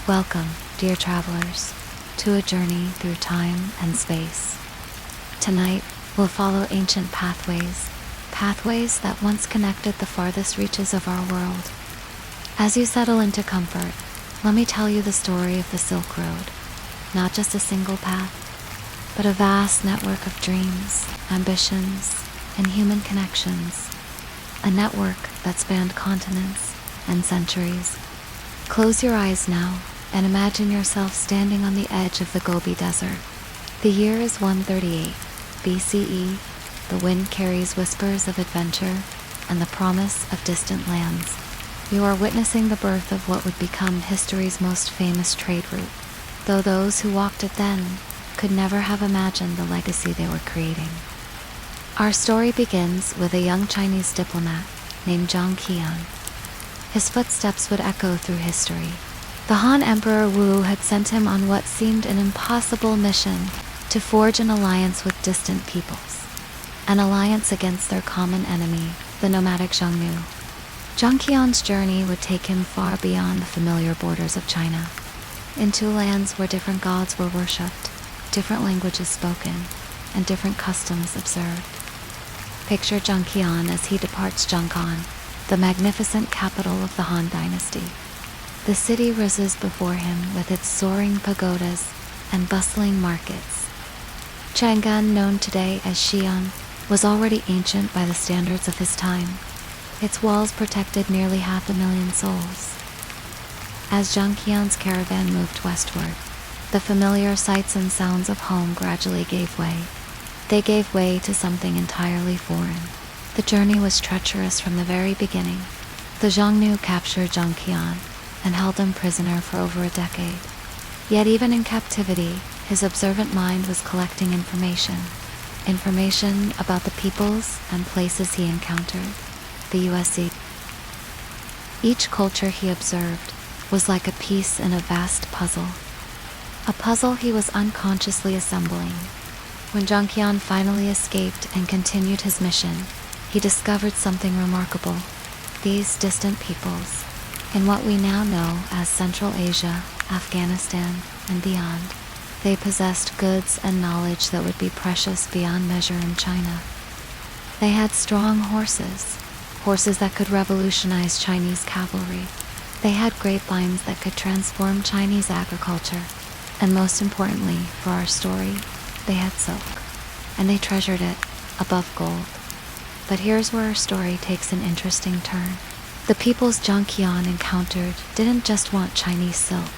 Welcome, dear travelers, to a journey through time and space. Tonight, we'll follow ancient pathways that once connected the farthest reaches of our world. As you settle into comfort, let me tell you the story of the Silk Road. Not just a single path, but a vast network of dreams, ambitions, and human connections. A network that spanned continents and centuries. Close your eyes now and imagine yourself standing on the edge of the Gobi Desert. The year is 138 BCE. The wind carries whispers of adventure and the promise of distant lands. You are witnessing the birth of what would become history's most famous trade route, though those who walked it then could never have imagined the legacy they were creating. Our story begins with a young Chinese diplomat named Zhang Qian. His footsteps would echo through history. The Han Emperor Wu had sent him on what seemed an impossible mission to forge an alliance with distant peoples. An alliance against their common enemy, the nomadic Xiongnu. Zhang Qian's journey would take him far beyond the familiar borders of China, into lands where different gods were worshipped, different languages spoken, and different customs observed. Picture Zhang Qian as he departs Zhangkan, the magnificent capital of the Han dynasty. The city rises before him with its soaring pagodas and bustling markets. Chang'an, known today as Xi'an, was already ancient by the standards of his time. Its walls protected nearly 500,000 souls. As Zhang Qian's caravan moved westward, the familiar sights and sounds of home gradually gave way. They gave way to something entirely foreign. The journey was treacherous from the very beginning. The Xiongnu captured Zhang Qian and held him prisoner for over a decade. Yet even in captivity, his observant mind was collecting information about the peoples and places he encountered, the USC. Each culture he observed was like a piece in a vast puzzle. A puzzle he was unconsciously assembling. When Zhang Qian finally escaped and continued his mission, he discovered something remarkable. These distant peoples, in what we now know as Central Asia, Afghanistan, and beyond, they possessed goods and knowledge that would be precious beyond measure in China. They had strong horses that could revolutionize Chinese cavalry. They had grapevines that could transform Chinese agriculture. And most importantly, for our story, they had silk, and they treasured it above gold. But here's where our story takes an interesting turn. The peoples Zhang Qian encountered didn't just want Chinese silk.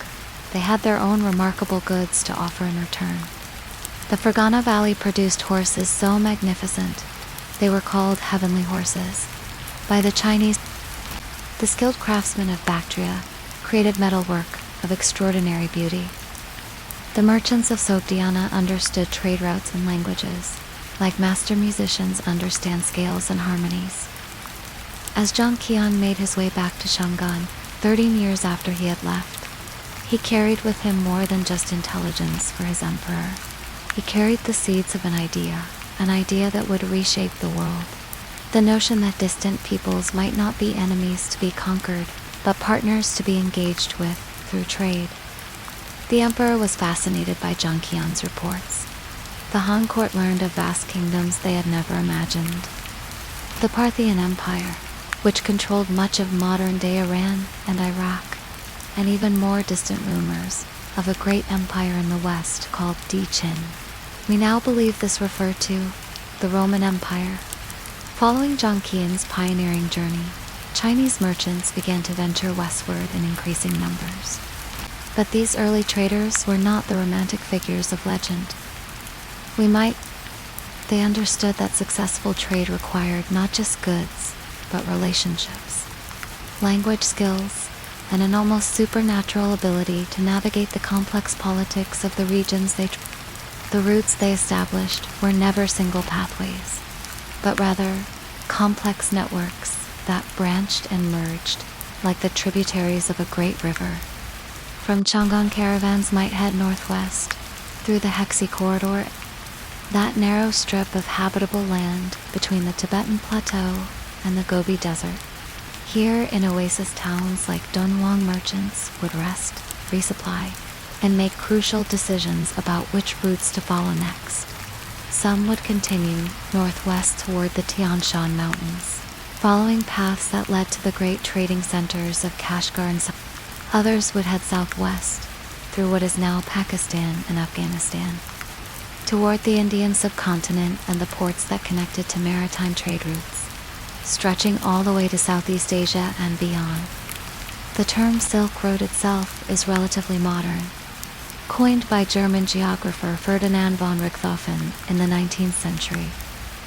They had their own remarkable goods to offer in return. The Fergana Valley produced horses so magnificent, they were called heavenly horses. By the Chinese, the skilled craftsmen of Bactria created metalwork of extraordinary beauty. The merchants of Sogdiana understood trade routes and languages, like master musicians understand scales and harmonies. As Zhang Qian made his way back to Chang'an, 13 years after he had left, he carried with him more than just intelligence for his emperor. He carried the seeds of an idea that would reshape the world. The notion that distant peoples might not be enemies to be conquered, but partners to be engaged with through trade. The emperor was fascinated by Zhang Qian's reports. The Han court learned of vast kingdoms they had never imagined. The Parthian Empire, which controlled much of modern-day Iran and Iraq, and even more distant rumors of a great empire in the west called Di Qin. We now believe this referred to the Roman Empire. Following Zhang Qian's pioneering journey, Chinese merchants began to venture westward in increasing numbers. But these early traders were not the romantic figures of legend. They understood that successful trade required not just goods, but relationships, language skills, and an almost supernatural ability to navigate the complex politics of the regions The routes they established were never single pathways, but rather complex networks that branched and merged like the tributaries of a great river. From Chang'an, caravans might head northwest through the Hexi corridor, that narrow strip of habitable land between the Tibetan Plateau and the Gobi Desert. Here in oasis towns like Dunhuang, merchants would rest, resupply, and make crucial decisions about which routes to follow next. Some would continue northwest toward the Tian Shan Mountains, following paths that led to the great trading centers of Kashgar and others would head southwest through what is now Pakistan and Afghanistan, toward the Indian subcontinent and the ports that connected to maritime trade routes, stretching all the way to Southeast Asia and beyond. The term Silk Road itself is relatively modern, coined by German geographer Ferdinand von Richthofen in the 19th century.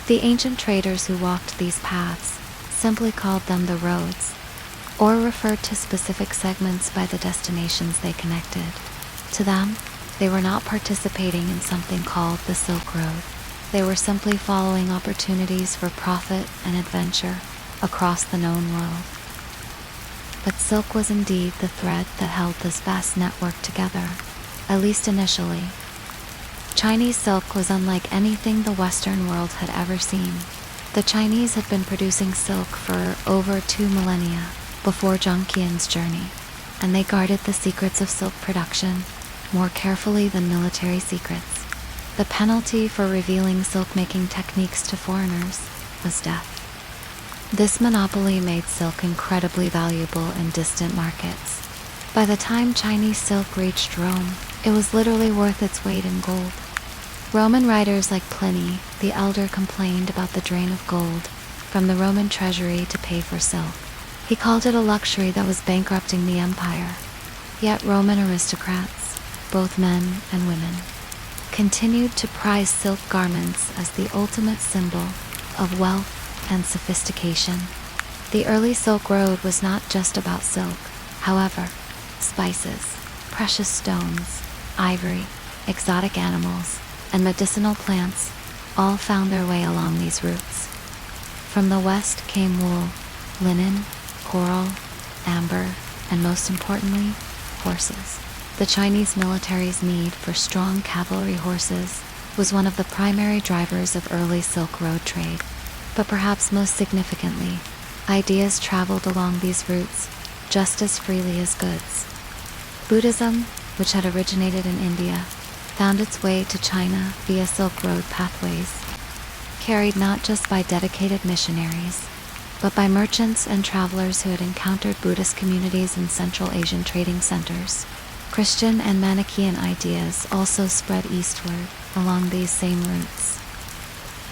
The ancient traders who walked these paths simply called them the roads, or referred to specific segments by the destinations they connected. To them, they were not participating in something called the Silk Road. They were simply following opportunities for profit and adventure across the known world. But silk was indeed the thread that held this vast network together, at least initially. Chinese silk was unlike anything the Western world had ever seen. The Chinese had been producing silk for over 2 millennia before Zhang Qian's journey, and they guarded the secrets of silk production more carefully than military secrets. The penalty for revealing silk-making techniques to foreigners was death. This monopoly made silk incredibly valuable in distant markets. By the time Chinese silk reached Rome, it was literally worth its weight in gold. Roman writers like Pliny the Elder complained about the drain of gold from the Roman treasury to pay for silk. He called it a luxury that was bankrupting the empire. Yet Roman aristocrats, both men and women, continued to prize silk garments as the ultimate symbol of wealth and sophistication. The early Silk Road was not just about silk, however. Spices, precious stones, ivory, exotic animals, and medicinal plants all found their way along these routes. From the west came wool, linen, coral, amber, and most importantly, horses. The Chinese military's need for strong cavalry horses was one of the primary drivers of early Silk Road trade. But perhaps most significantly, ideas traveled along these routes just as freely as goods. Buddhism, which had originated in India, found its way to China via Silk Road pathways, carried not just by dedicated missionaries, but by merchants and travelers who had encountered Buddhist communities in Central Asian trading centers. Christian and Manichaean ideas also spread eastward along these same routes.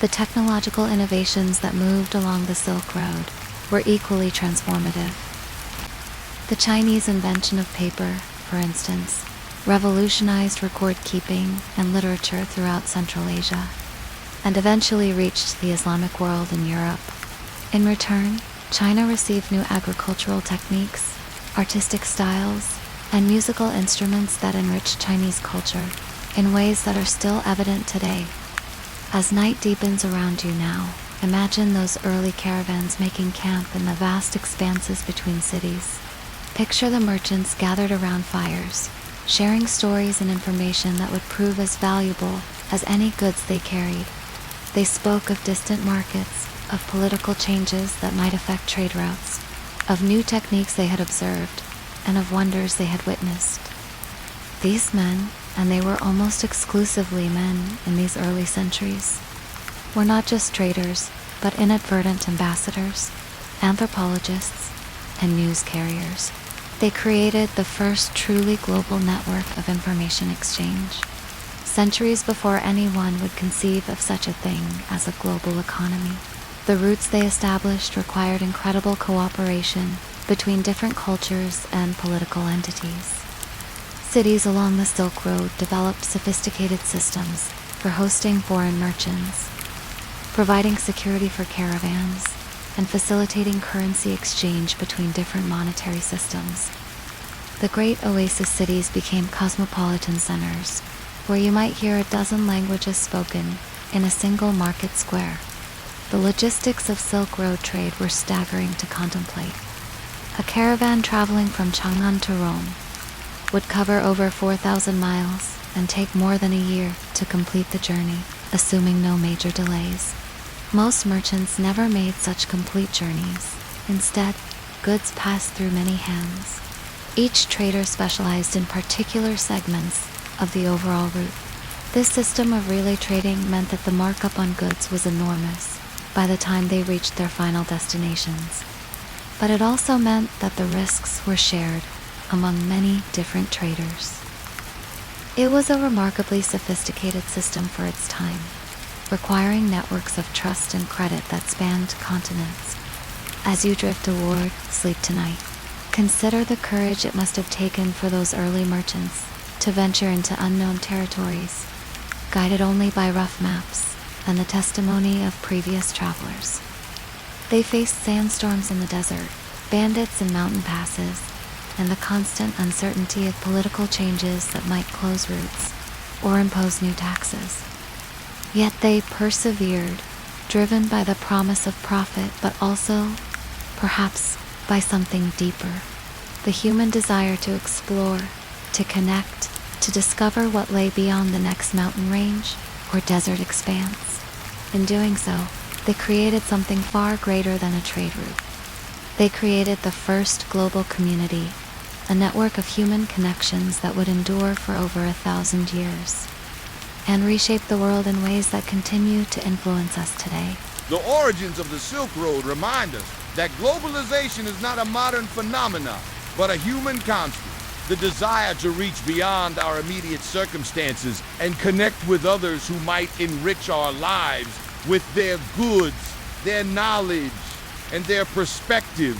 The technological innovations that moved along the Silk Road were equally transformative. The Chinese invention of paper, for instance, revolutionized record-keeping and literature throughout Central Asia, and eventually reached the Islamic world in Europe. In return, China received new agricultural techniques, artistic styles, and musical instruments that enriched Chinese culture in ways that are still evident today. As night deepens around you now, imagine those early caravans making camp in the vast expanses between cities. Picture the merchants gathered around fires, sharing stories and information that would prove as valuable as any goods they carried. They spoke of distant markets, of political changes that might affect trade routes, of new techniques they had observed, and of wonders they had witnessed. These men, and they were almost exclusively men in these early centuries, were not just traders, but inadvertent ambassadors, anthropologists, and news carriers. They created the first truly global network of information exchange, centuries before anyone would conceive of such a thing as a global economy. The routes they established required incredible cooperation between different cultures and political entities. Cities along the Silk Road developed sophisticated systems for hosting foreign merchants, providing security for caravans, and facilitating currency exchange between different monetary systems. The great oasis cities became cosmopolitan centers, where you might hear a dozen languages spoken in a single market square. The logistics of Silk Road trade were staggering to contemplate. A caravan traveling from Chang'an to Rome would cover over 4,000 miles and take more than a year to complete the journey, assuming no major delays. Most merchants never made such complete journeys. Instead, goods passed through many hands. Each trader specialized in particular segments of the overall route. This system of relay trading meant that the markup on goods was enormous by the time they reached their final destinations. But it also meant that the risks were shared among many different traders. It was a remarkably sophisticated system for its time, requiring networks of trust and credit that spanned continents. As you drift toward sleep tonight, consider the courage it must have taken for those early merchants to venture into unknown territories, guided only by rough maps and the testimony of previous travelers. They faced sandstorms in the desert, bandits in mountain passes, and the constant uncertainty of political changes that might close routes or impose new taxes. Yet they persevered, driven by the promise of profit, but also, perhaps, by something deeper. The human desire to explore, to connect, to discover what lay beyond the next mountain range or desert expanse. In doing so, they created something far greater than a trade route. They created the first global community, a network of human connections that would endure for over 1,000 years, and reshape the world in ways that continue to influence us today. The origins of the Silk Road remind us that globalization is not a modern phenomenon, but a human constant. The desire to reach beyond our immediate circumstances and connect with others who might enrich our lives with their goods, their knowledge, and their perspectives.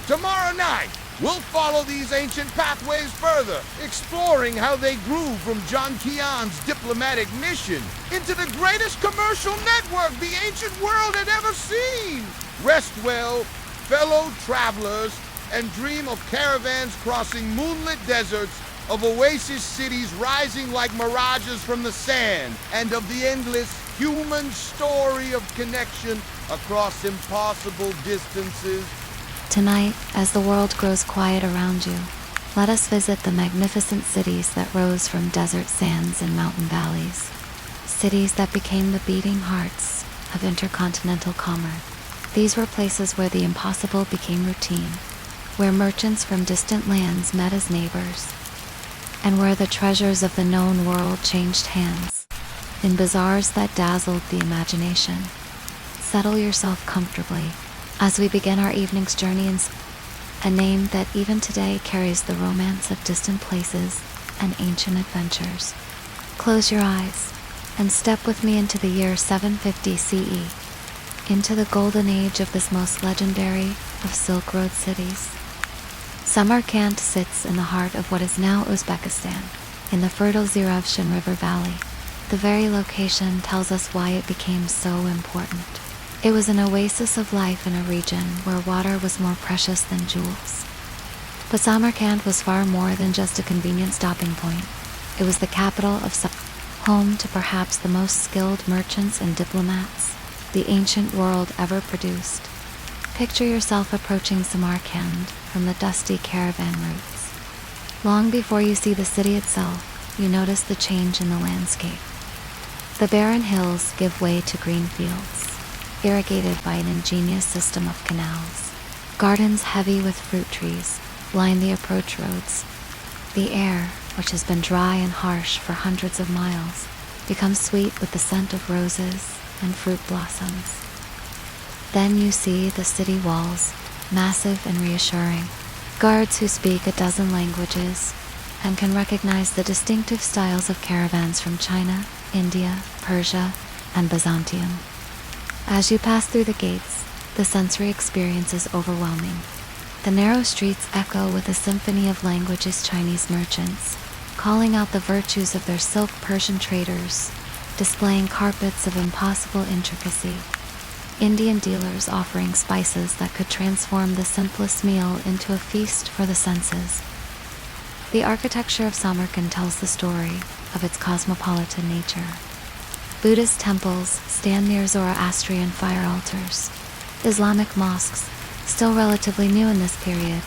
Tomorrow night, we'll follow these ancient pathways further, exploring how they grew from John Qian's diplomatic mission into the greatest commercial network the ancient world had ever seen. Rest well, fellow travelers, and dream of caravans crossing moonlit deserts, of oasis cities rising like mirages from the sand, and of the endless human story of connection across impossible distances. Tonight, as the world grows quiet around you, let us visit the magnificent cities that rose from desert sands and mountain valleys. Cities that became the beating hearts of intercontinental commerce. These were places where the impossible became routine, where merchants from distant lands met as neighbors, and where the treasures of the known world changed hands in bazaars that dazzled the imagination. Settle yourself comfortably as we begin our evening's journey in a name that even today carries the romance of distant places and ancient adventures. Close your eyes and step with me into the year 750 CE, into the golden age of this most legendary of Silk Road cities. Samarkand sits in the heart of what is now Uzbekistan, in the fertile Zirevshan River Valley. The very location tells us why it became so important. It was an oasis of life in a region where water was more precious than jewels. But Samarkand was far more than just a convenient stopping point. It was the capital of home to perhaps the most skilled merchants and diplomats the ancient world ever produced. Picture yourself approaching Samarkand from the dusty caravan routes. Long before you see the city itself, you notice the change in the landscape. The barren hills give way to green fields, irrigated by an ingenious system of canals. Gardens heavy with fruit trees line the approach roads. The air, which has been dry and harsh for hundreds of miles, becomes sweet with the scent of roses and fruit blossoms. Then you see the city walls, massive and reassuring, guards who speak a dozen languages and can recognize the distinctive styles of caravans from China, India, Persia, and Byzantium. As you pass through the gates, the sensory experience is overwhelming. The narrow streets echo with a symphony of languages Chinese merchants, calling out the virtues of their silk Persian traders, displaying carpets of impossible intricacy. Indian dealers offering spices that could transform the simplest meal into a feast for the senses. The architecture of Samarkand tells the story of its cosmopolitan nature. Buddhist temples stand near Zoroastrian fire altars. Islamic mosques, still relatively new in this period,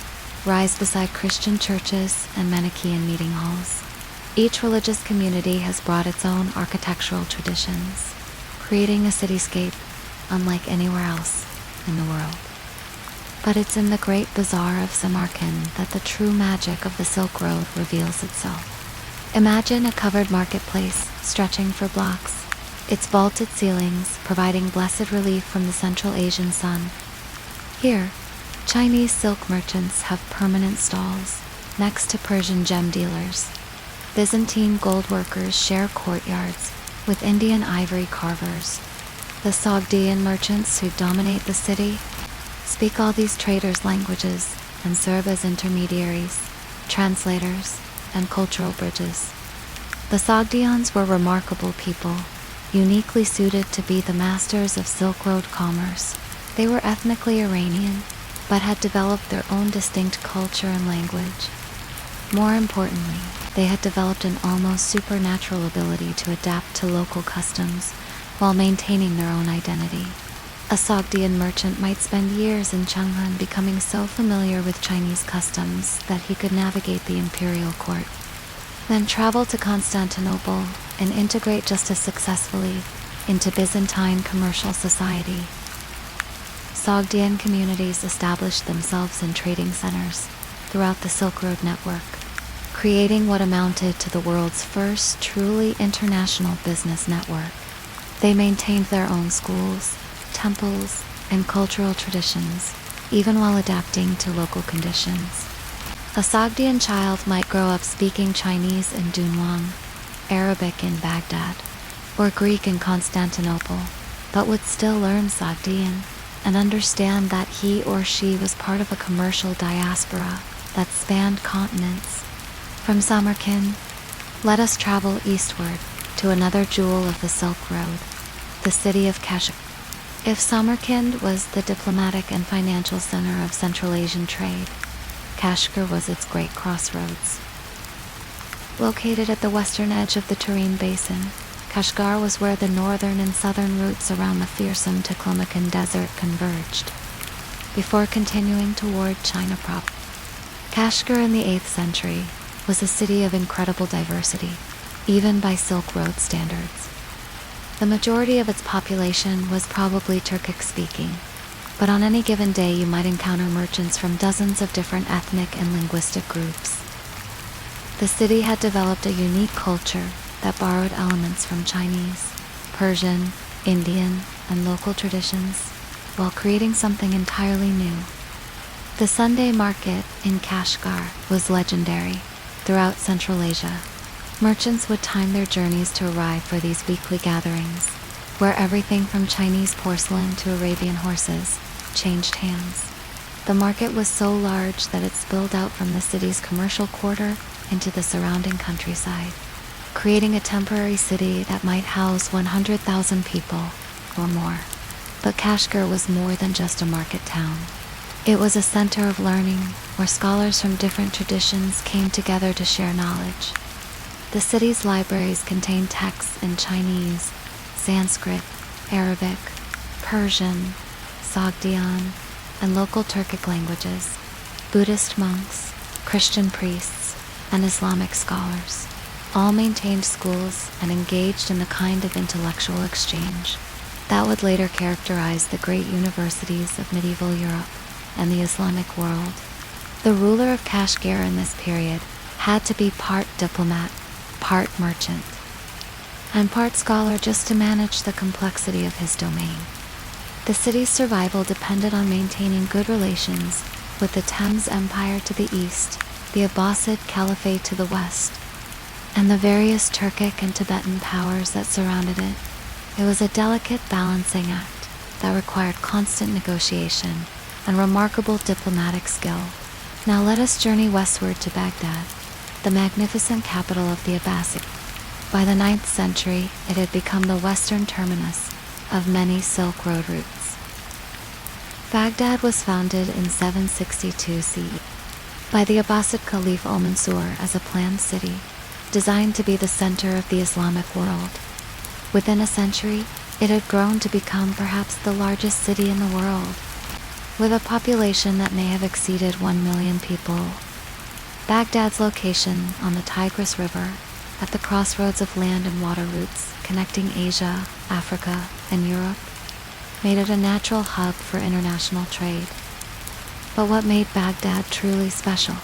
rise beside Christian churches and Manichaean meeting halls. Each religious community has brought its own architectural traditions, creating a cityscape unlike anywhere else in the world. But it's in the Great Bazaar of Samarkand that the true magic of the Silk Road reveals itself. Imagine a covered marketplace stretching for blocks, its vaulted ceilings providing blessed relief from the Central Asian sun. Here, Chinese silk merchants have permanent stalls next to Persian gem dealers. Byzantine gold workers share courtyards with Indian ivory carvers. The Sogdian merchants who dominate the city speak all these traders' languages and serve as intermediaries, translators, and cultural bridges. The Sogdians were remarkable people, uniquely suited to be the masters of Silk Road commerce. They were ethnically Iranian, but had developed their own distinct culture and language. More importantly, they had developed an almost supernatural ability to adapt to local customs while maintaining their own identity. A Sogdian merchant might spend years in Chang'an becoming so familiar with Chinese customs that he could navigate the imperial court, then travel to Constantinople and integrate just as successfully into Byzantine commercial society. Sogdian communities established themselves in trading centers throughout the Silk Road network, creating what amounted to the world's first truly international business network. They maintained their own schools, temples, and cultural traditions, even while adapting to local conditions. A Sogdian child might grow up speaking Chinese in Dunhuang, Arabic in Baghdad, or Greek in Constantinople, but would still learn Sogdian and understand that he or she was part of a commercial diaspora that spanned continents. From Samarkand, let us travel eastward to another jewel of the Silk Road, the city of Kashgar. If Samarkand was the diplomatic and financial center of Central Asian trade, Kashgar was its great crossroads. Located at the western edge of the Tarim Basin, Kashgar was where the northern and southern routes around the fearsome Taklamakan Desert converged, before continuing toward China proper. Kashgar in the 8th century was a city of incredible diversity, even by Silk Road standards. The majority of its population was probably Turkic-speaking, but on any given day you might encounter merchants from dozens of different ethnic and linguistic groups. The city had developed a unique culture that borrowed elements from Chinese, Persian, Indian, and local traditions, while creating something entirely new. The Sunday market in Kashgar was legendary throughout Central Asia. Merchants would time their journeys to arrive for these weekly gatherings, where everything from Chinese porcelain to Arabian horses changed hands. The market was so large that it spilled out from the city's commercial quarter into the surrounding countryside, creating a temporary city that might house 100,000 people or more. But Kashgar was more than just a market town. It was a center of learning where scholars from different traditions came together to share knowledge. The city's libraries contained texts in Chinese, Sanskrit, Arabic, Persian, Sogdian, and local Turkic languages. Buddhist monks, Christian priests, and Islamic scholars all maintained schools and engaged in the kind of intellectual exchange that would later characterize the great universities of medieval Europe and the Islamic world. The ruler of Kashgar in this period had to be part diplomat, part merchant, and part scholar just to manage the complexity of his domain. The city's survival depended on maintaining good relations with the Thames Empire to the east, the Abbasid Caliphate to the west, and the various Turkic and Tibetan powers that surrounded it. It was a delicate balancing act that required constant negotiation and remarkable diplomatic skill. Now let us journey westward to Baghdad, the magnificent capital of the Abbasid. By the 9th century, it had become the western terminus of many Silk Road routes. Baghdad was founded in 762 CE by the Abbasid Caliph al-Mansur as a planned city, designed to be the center of the Islamic world. Within a century, it had grown to become perhaps the largest city in the world, with a population that may have exceeded 1 million people. Baghdad's location on the Tigris River, at the crossroads of land and water routes connecting Asia, Africa, and Europe, made it a natural hub for international trade. But what made Baghdad truly special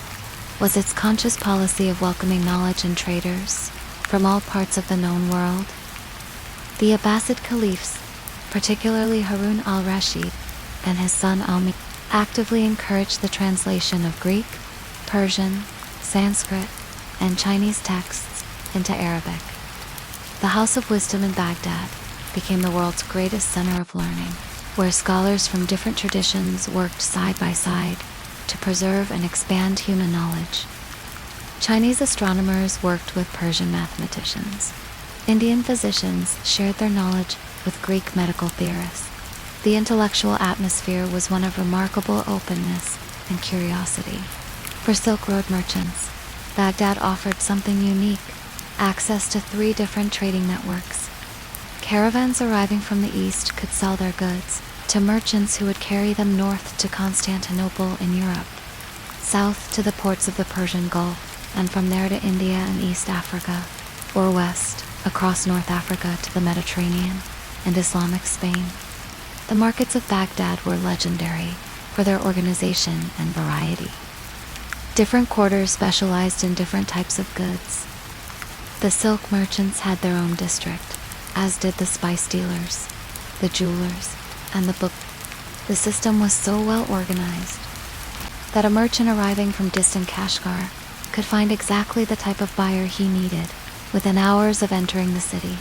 was its conscious policy of welcoming knowledge and traders from all parts of the known world. The Abbasid caliphs, particularly Harun al-Rashid and his son Al-Mu'tasim, actively encouraged the translation of Greek, Persian, Sanskrit, and Chinese texts into Arabic. The House of Wisdom in Baghdad became the world's greatest center of learning, where scholars from different traditions worked side by side to preserve and expand human knowledge. Chinese astronomers worked with Persian mathematicians. Indian physicians shared their knowledge with Greek medical theorists. The intellectual atmosphere was one of remarkable openness and curiosity. For Silk Road merchants, Baghdad offered something unique: access to 3 different trading networks. Caravans arriving from the east could sell their goods to merchants who would carry them north to Constantinople in Europe, south to the ports of the Persian Gulf, and from there to India and East Africa, or west across North Africa to the Mediterranean and Islamic Spain. The markets of Baghdad were legendary for their organization and variety. Different quarters specialized in different types of goods. The silk merchants had their own district, as did the spice dealers, the jewelers, and the book. The system was so well organized that a merchant arriving from distant Kashgar could find exactly the type of buyer he needed within hours of entering the city.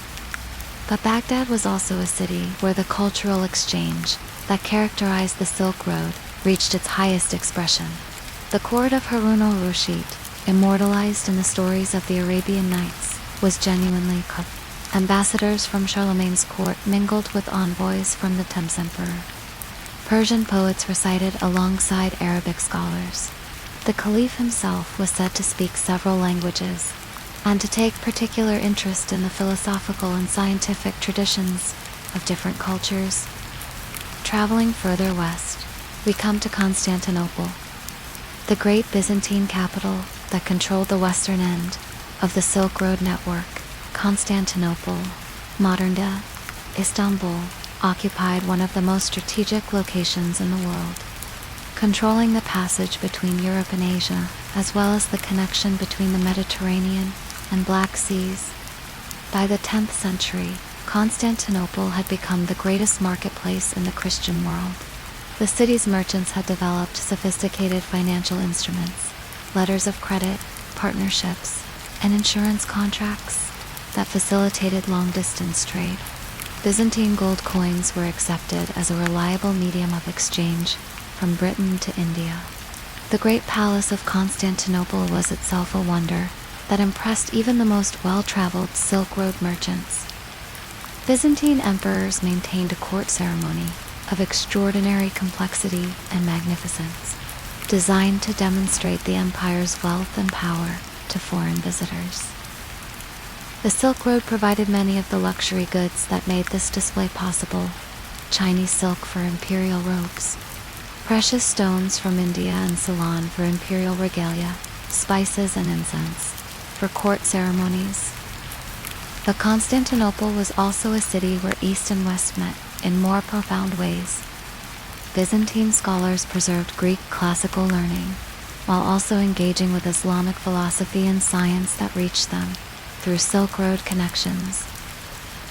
But Baghdad was also a city where the cultural exchange that characterized the Silk Road reached its highest expression. The court of Harun al-Rashid, immortalized in the stories of the Arabian Nights, was genuinely cooked. Ambassadors from Charlemagne's court mingled with envoys from the Thames Emperor. Persian poets recited alongside Arabic scholars. The caliph himself was said to speak several languages and to take particular interest in the philosophical and scientific traditions of different cultures. Traveling further west, we come to Constantinople, the great Byzantine capital that controlled the western end of the Silk Road network. Constantinople, modern-day Istanbul, occupied one of the most strategic locations in the world, controlling the passage between Europe and Asia, as well as the connection between the Mediterranean and Black Seas. By the 10th century, Constantinople had become the greatest marketplace in the Christian world. The city's merchants had developed sophisticated financial instruments, letters of credit, partnerships, and insurance contracts that facilitated long-distance trade. Byzantine gold coins were accepted as a reliable medium of exchange from Britain to India. The Great Palace of Constantinople was itself a wonder that impressed even the most well-traveled Silk Road merchants. Byzantine emperors maintained a court ceremony of extraordinary complexity and magnificence, designed to demonstrate the empire's wealth and power to foreign visitors. The Silk Road provided many of the luxury goods that made this display possible: Chinese silk for imperial robes, precious stones from India and Ceylon for imperial regalia, spices and incense for court ceremonies. But Constantinople was also a city where East and West met in more profound ways. Byzantine scholars preserved Greek classical learning, while also engaging with Islamic philosophy and science that reached them through Silk Road connections.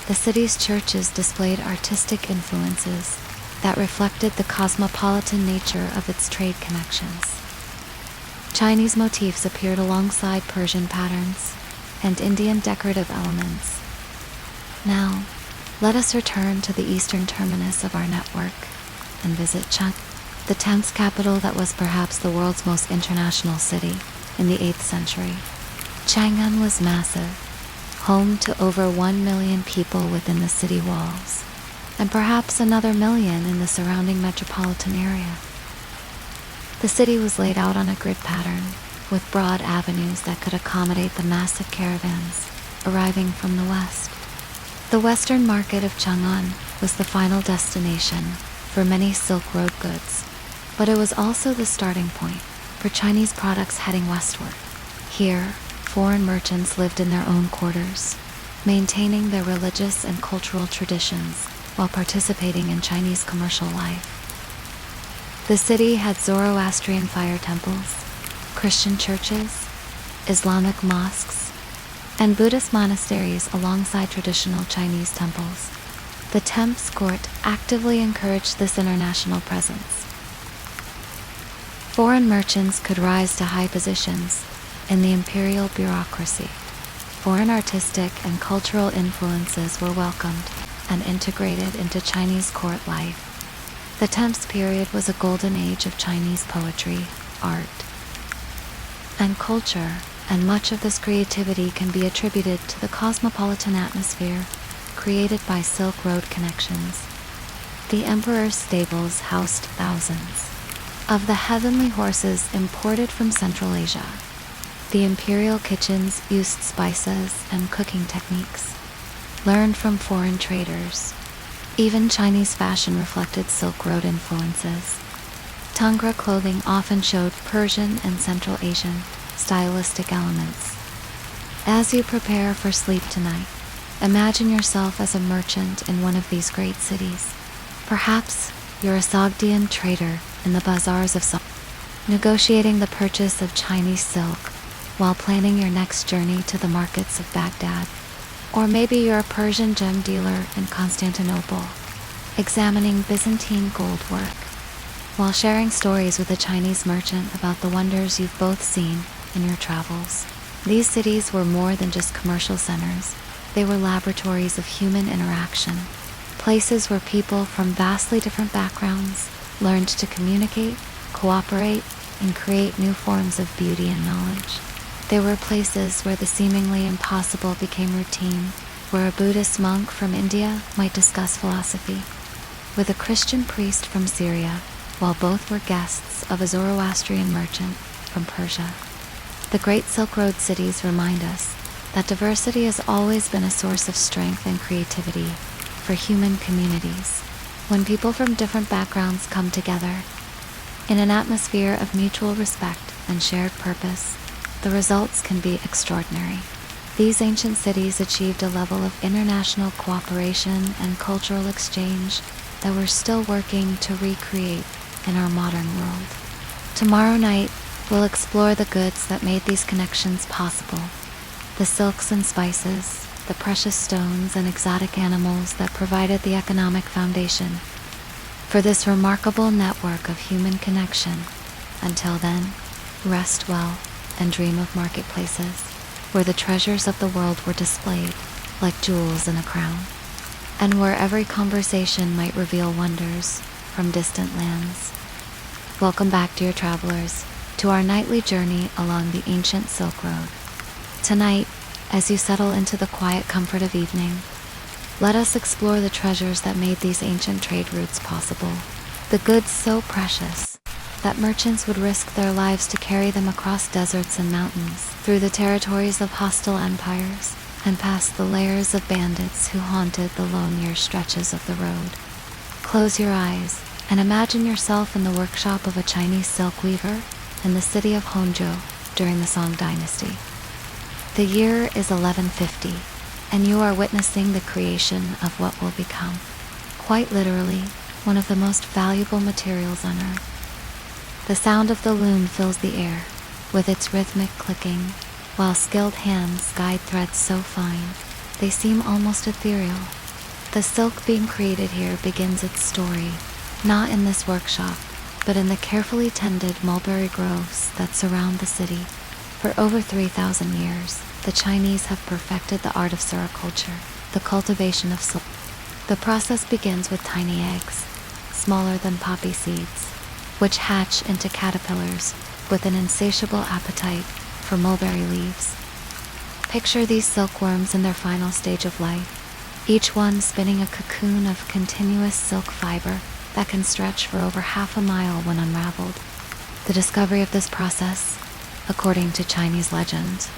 The city's churches displayed artistic influences that reflected the cosmopolitan nature of its trade connections. Chinese motifs appeared alongside Persian patterns and Indian decorative elements. Now, let us return to the eastern terminus of our network and visit Chang'an, the 10th capital that was perhaps the world's most international city in the 8th century. Chang'an was massive, home to over 1 million people within the city walls, and perhaps another million in the surrounding metropolitan area. The city was laid out on a grid pattern, with broad avenues that could accommodate the massive caravans arriving from the west. The western market of Chang'an was the final destination for many Silk Road goods, but it was also the starting point for Chinese products heading westward. Here, foreign merchants lived in their own quarters, maintaining their religious and cultural traditions while participating in Chinese commercial life. The city had Zoroastrian fire temples, Christian churches, Islamic mosques, and Buddhist monasteries alongside traditional Chinese temples. The temp's court actively encouraged this international presence. Foreign merchants could rise to high positions in the imperial bureaucracy. Foreign artistic and cultural influences were welcomed and integrated into Chinese court life. The temp's period was a golden age of Chinese poetry, art, and culture, and much of this creativity can be attributed to the cosmopolitan atmosphere created by Silk Road connections. The emperor's stables housed thousands of the heavenly horses imported from Central Asia. The imperial kitchens used spices and cooking techniques learned from foreign traders. Even Chinese fashion reflected Silk Road influences. Tangra clothing often showed Persian and Central Asian stylistic elements. As you prepare for sleep tonight, imagine yourself as a merchant in one of these great cities. Perhaps you're a Sogdian trader in the bazaars of Sogd, negotiating the purchase of Chinese silk while planning your next journey to the markets of Baghdad. Or maybe you're a Persian gem dealer in Constantinople, examining Byzantine gold work, while sharing stories with a Chinese merchant about the wonders you've both seen in your travels. These cities were more than just commercial centers. They were laboratories of human interaction, places where people from vastly different backgrounds learned to communicate, cooperate, and create new forms of beauty and knowledge. They were places where the seemingly impossible became routine, where a Buddhist monk from India might discuss philosophy with a Christian priest from Syria, while both were guests of a Zoroastrian merchant from Persia. The Great Silk Road cities remind us that diversity has always been a source of strength and creativity for human communities. When people from different backgrounds come together in an atmosphere of mutual respect and shared purpose, the results can be extraordinary. These ancient cities achieved a level of international cooperation and cultural exchange that we're still working to recreate in our modern world. Tomorrow night, we'll explore the goods that made these connections possible, the silks and spices, the precious stones and exotic animals that provided the economic foundation for this remarkable network of human connection. Until then, rest well and dream of marketplaces where the treasures of the world were displayed like jewels in a crown, and where every conversation might reveal wonders from distant lands. Welcome back, dear travelers, to our nightly journey along the ancient Silk Road. Tonight, as you settle into the quiet comfort of evening, let us explore the treasures that made these ancient trade routes possible. The goods so precious that merchants would risk their lives to carry them across deserts and mountains, through the territories of hostile empires, and past the lairs of bandits who haunted the lonelier stretches of the road. Close your eyes and imagine yourself in the workshop of a Chinese silk weaver in the city of Hangzhou during the Song dynasty. The year is 1150, and you are witnessing the creation of what will become, quite literally, one of the most valuable materials on earth. The sound of the loom fills the air with its rhythmic clicking, while skilled hands guide threads so fine they seem almost ethereal. The silk being created here begins its story, not in this workshop, but in the carefully tended mulberry groves that surround the city. For over 3,000 years, the Chinese have perfected the art of sericulture, the cultivation of silk. The process begins with tiny eggs, smaller than poppy seeds, which hatch into caterpillars with an insatiable appetite for mulberry leaves. Picture these silkworms in their final stage of life, each one spinning a cocoon of continuous silk fiber that can stretch for over half a mile when unraveled. The discovery of this process, according to Chinese legend,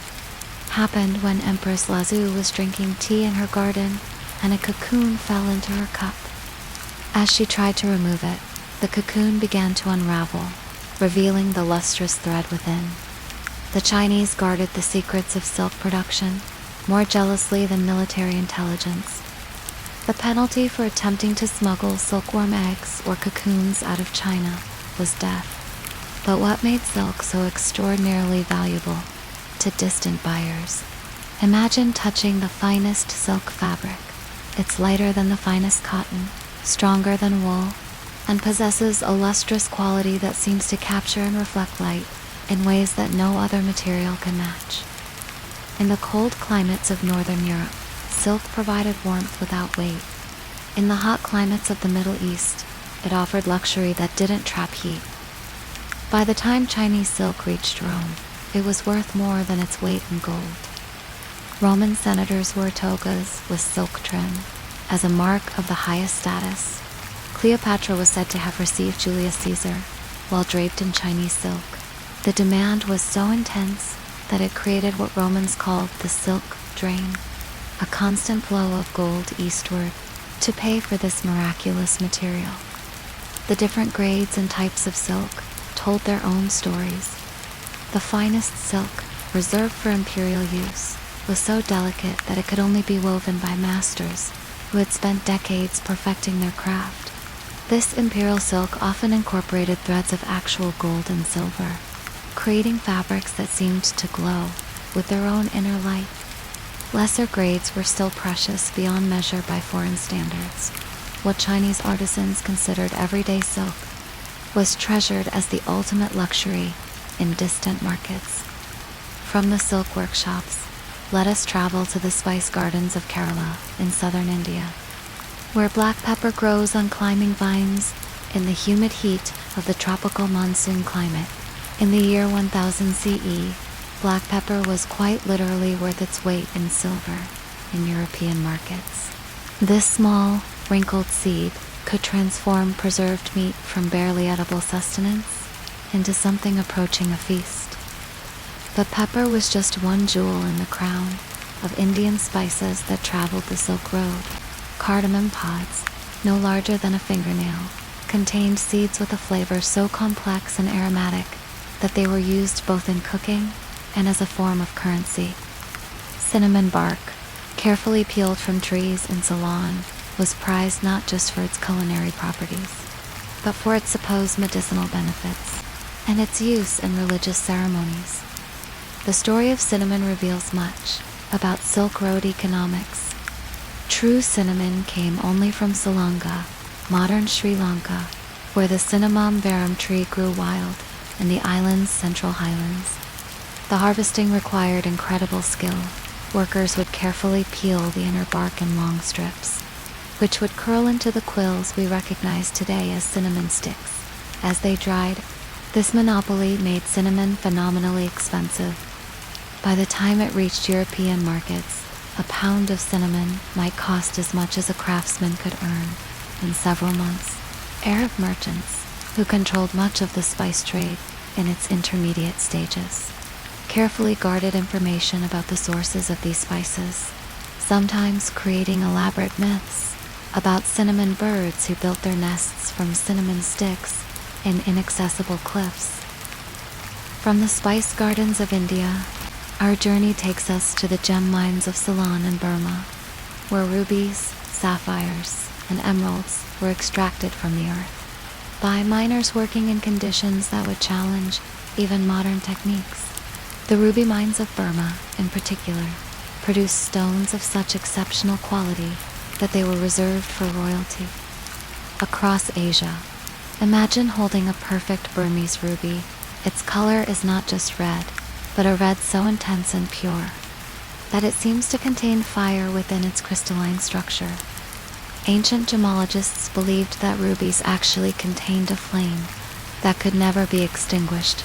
happened when Empress Lazu was drinking tea in her garden and a cocoon fell into her cup. As she tried to remove it, the cocoon began to unravel, revealing the lustrous thread within. The Chinese guarded the secrets of silk production more jealously than military intelligence. The penalty for attempting to smuggle silkworm eggs or cocoons out of China was death. But what made silk so extraordinarily valuable to distant buyers? Imagine touching the finest silk fabric. It's lighter than the finest cotton, stronger than wool, and possesses a lustrous quality that seems to capture and reflect light in ways that no other material can match. In the cold climates of northern Europe, silk provided warmth without weight. In the hot climates of the Middle East, it offered luxury that didn't trap heat. By the time Chinese silk reached Rome, it was worth more than its weight in gold. Roman senators wore togas with silk trim as a mark of the highest status. Cleopatra was said to have received Julius Caesar while draped in Chinese silk. The demand was so intense that it created what Romans called the silk drain, a constant flow of gold eastward to pay for this miraculous material. The different grades and types of silk told their own stories. The finest silk, reserved for imperial use, was so delicate that it could only be woven by masters who had spent decades perfecting their craft. This imperial silk often incorporated threads of actual gold and silver, creating fabrics that seemed to glow with their own inner light. Lesser grades were still precious beyond measure by foreign standards. What Chinese artisans considered everyday silk was treasured as the ultimate luxury in distant markets. From the silk workshops, let us travel to the spice gardens of Kerala in southern India, where black pepper grows on climbing vines in the humid heat of the tropical monsoon climate. In the year 1000 CE, black pepper was quite literally worth its weight in silver in European markets. This small, wrinkled seed could transform preserved meat from barely edible sustenance into something approaching a feast. But pepper was just one jewel in the crown of Indian spices that traveled the Silk Road. Cardamom pods, no larger than a fingernail, contained seeds with a flavor so complex and aromatic that they were used both in cooking and as a form of currency. Cinnamon bark, carefully peeled from trees in Ceylon, was prized not just for its culinary properties, but for its supposed medicinal benefits and its use in religious ceremonies. The story of cinnamon reveals much about Silk Road economics. True cinnamon came only from Salonga, modern Sri Lanka, where the cinnamon verum tree grew wild in the island's central highlands. The harvesting required incredible skill. Workers would carefully peel the inner bark in long strips, which would curl into the quills we recognize today as cinnamon sticks. As they dried, this monopoly made cinnamon phenomenally expensive. By the time it reached European markets, a pound of cinnamon might cost as much as a craftsman could earn in several months. Arab merchants, who controlled much of the spice trade in its intermediate stages, carefully guarded information about the sources of these spices, sometimes creating elaborate myths about cinnamon birds who built their nests from cinnamon sticks in inaccessible cliffs. From the spice gardens of India, our journey takes us to the gem mines of Ceylon and Burma, where rubies, sapphires, and emeralds were extracted from the earth by miners working in conditions that would challenge even modern techniques. The ruby mines of Burma, in particular, produced stones of such exceptional quality that they were reserved for royalty. Across Asia, imagine holding a perfect Burmese ruby. Its color is not just red, but a red so intense and pure that it seems to contain fire within its crystalline structure. Ancient gemologists believed that rubies actually contained a flame that could never be extinguished.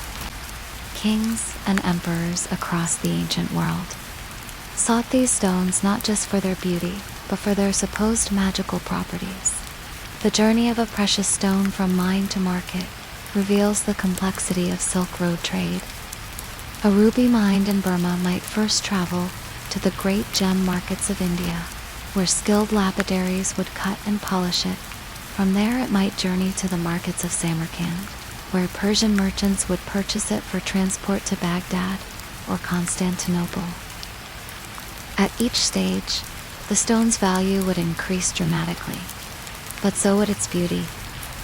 Kings and emperors across the ancient world sought these stones not just for their beauty, but for their supposed magical properties. The journey of a precious stone from mine to market reveals the complexity of Silk Road trade. A ruby mined in Burma might first travel to the great gem markets of India, where skilled lapidaries would cut and polish it. From there it might journey to the markets of Samarkand, where Persian merchants would purchase it for transport to Baghdad or Constantinople. At each stage, the stone's value would increase dramatically, but so would its beauty.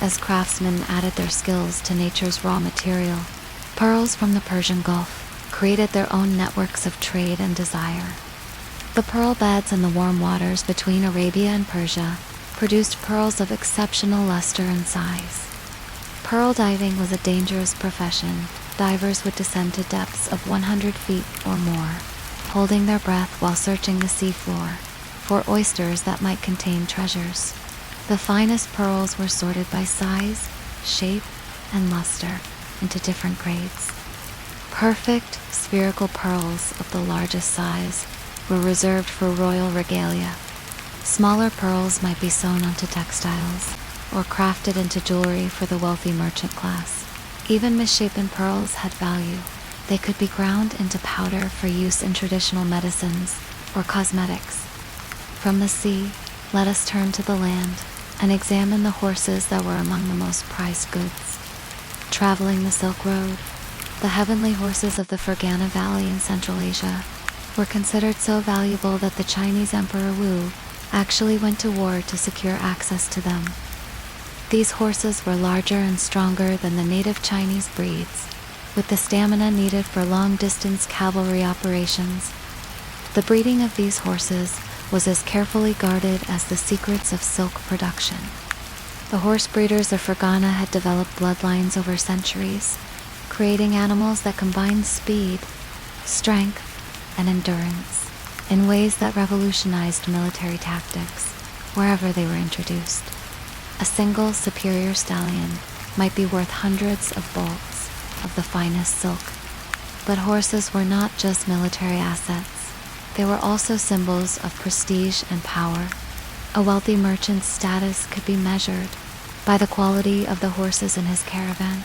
as craftsmen added their skills to nature's raw material. Pearls from the Persian Gulf created their own networks of trade and desire. The pearl beds in the warm waters between Arabia and Persia produced pearls of exceptional luster and size. Pearl diving was a dangerous profession. Divers would descend to depths of 100 feet or more, holding their breath while searching the seafloor for oysters that might contain treasures. The finest pearls were sorted by size, shape, and luster into different grades. Perfect spherical pearls of the largest size were reserved for royal regalia. Smaller pearls might be sewn onto textiles or crafted into jewelry for the wealthy merchant class. Even misshapen pearls had value. They could be ground into powder for use in traditional medicines or cosmetics. From the sea, let us turn to the land and examine the horses that were among the most prized goods. Traveling the Silk Road, the heavenly horses of the Fergana Valley in Central Asia were considered so valuable that the Chinese Emperor Wu actually went to war to secure access to them. These horses were larger and stronger than the native Chinese breeds, with the stamina needed for long-distance cavalry operations. The breeding of these horses was as carefully guarded as the secrets of silk production. The horse breeders of Fergana had developed bloodlines over centuries, creating animals that combined speed, strength, and endurance in ways that revolutionized military tactics wherever they were introduced. A single superior stallion might be worth hundreds of bolts of the finest silk. But horses were not just military assets. They were also symbols of prestige and power. A wealthy merchant's status could be measured by the quality of the horses in his caravan.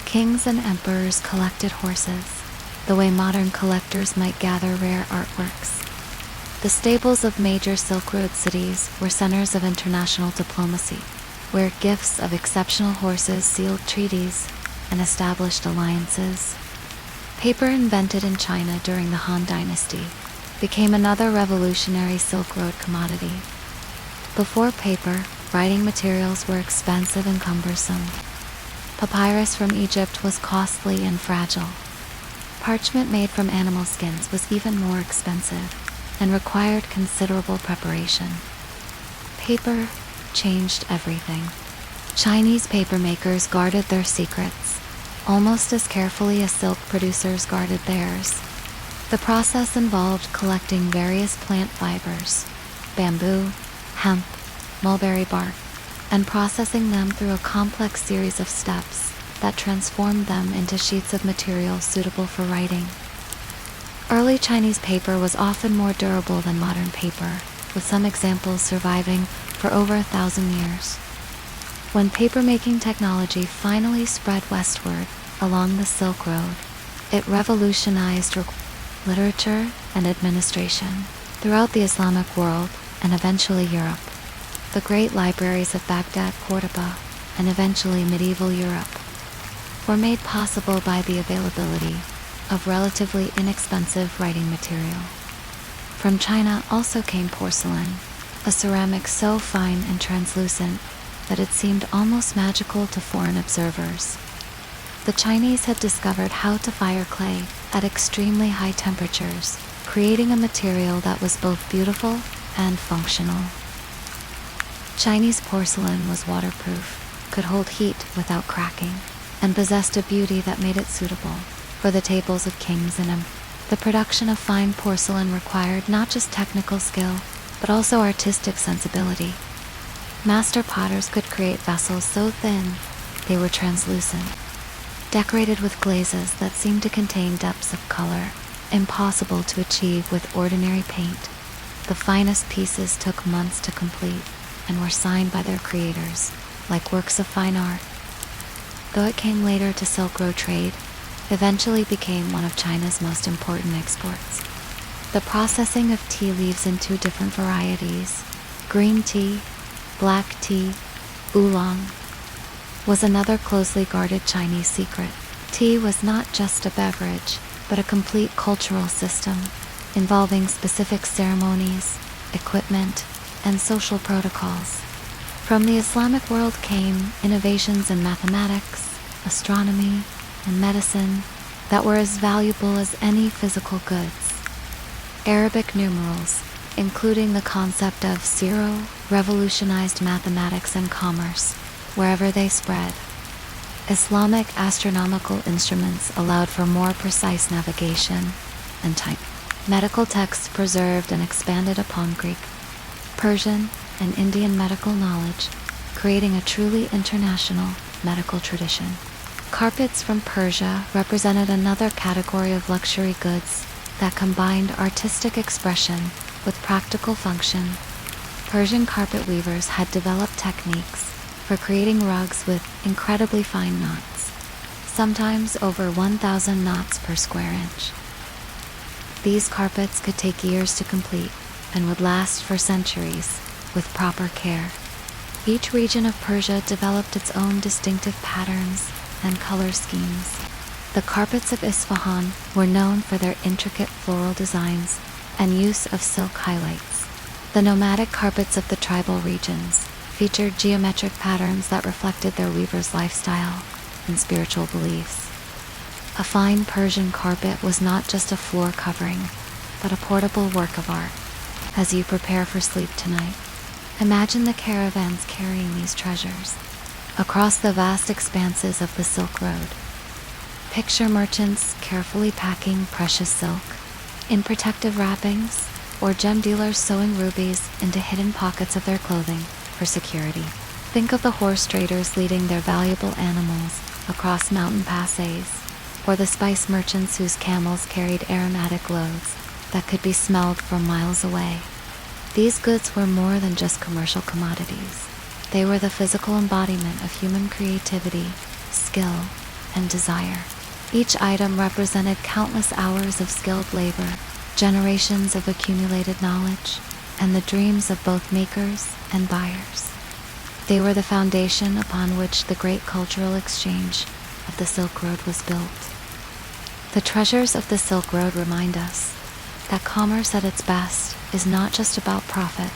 Kings and emperors collected horses, the way modern collectors might gather rare artworks. The stables of major Silk Road cities were centers of international diplomacy, where gifts of exceptional horses sealed treaties and established alliances. Paper, invented in China during the Han Dynasty, became another revolutionary Silk Road commodity. Before paper, writing materials were expensive and cumbersome. Papyrus from Egypt was costly and fragile. Parchment made from animal skins was even more expensive and required considerable preparation. Paper changed everything. Chinese paper makers guarded their secrets almost as carefully as silk producers guarded theirs. The process involved collecting various plant fibers, bamboo, hemp, mulberry bark, and processing them through a complex series of steps that transformed them into sheets of material suitable for writing. Early Chinese paper was often more durable than modern paper, with some examples surviving for over 1,000 years. When paper-making technology finally spread westward along the Silk Road, it revolutionized literature and administration throughout the Islamic world and eventually Europe. The great libraries of Baghdad, Cordoba, and eventually medieval Europe were made possible by the availability of relatively inexpensive writing material. From China also came porcelain, a ceramic so fine and translucent that it seemed almost magical to foreign observers. The Chinese had discovered how to fire clay at extremely high temperatures, creating a material that was both beautiful and functional. Chinese porcelain was waterproof, could hold heat without cracking, and possessed a beauty that made it suitable for the tables of kings and emperors. The production of fine porcelain required not just technical skill, but also artistic sensibility. Master potters could create vessels so thin they were translucent, decorated with glazes that seemed to contain depths of color impossible to achieve with ordinary paint. The finest pieces took months to complete and were signed by their creators, like works of fine art. Though it came later to Silk Road trade, eventually became one of China's most important exports. The processing of tea leaves in 2 different varieties, green tea, black tea, oolong, was another closely guarded Chinese secret. Tea was not just a beverage, but a complete cultural system, involving specific ceremonies, equipment, and social protocols. From the Islamic world came innovations in mathematics, astronomy, and medicine that were as valuable as any physical goods. Arabic numerals, including the concept of zero, revolutionized mathematics and commerce wherever they spread. Islamic astronomical instruments allowed for more precise navigation and time. Medical texts preserved and expanded upon Greek, Persian, and Indian medical knowledge, creating a truly international medical tradition. Carpets from Persia represented another category of luxury goods that combined artistic expression with practical function. Persian carpet weavers had developed techniques for creating rugs with incredibly fine knots, sometimes over 1,000 knots per square inch. These carpets could take years to complete and would last for centuries with proper care. Each region of Persia developed its own distinctive patterns and color schemes. The carpets of Isfahan were known for their intricate floral designs and use of silk highlights. The nomadic carpets of the tribal regions featured geometric patterns that reflected their weavers' lifestyle and spiritual beliefs. A fine Persian carpet was not just a floor covering, but a portable work of art. As you prepare for sleep tonight, imagine the caravans carrying these treasures across the vast expanses of the Silk Road. Picture merchants carefully packing precious silk in protective wrappings, or gem dealers sewing rubies into hidden pockets of their clothing for security. Think of the horse traders leading their valuable animals across mountain passes, or the spice merchants whose camels carried aromatic loads that could be smelled from miles away. These goods were more than just commercial commodities. They were the physical embodiment of human creativity, skill, and desire. Each item represented countless hours of skilled labor, generations of accumulated knowledge, and the dreams of both makers and buyers. They were the foundation upon which the great cultural exchange of the Silk Road was built. The treasures of the Silk Road remind us that commerce at its best is not just about profit,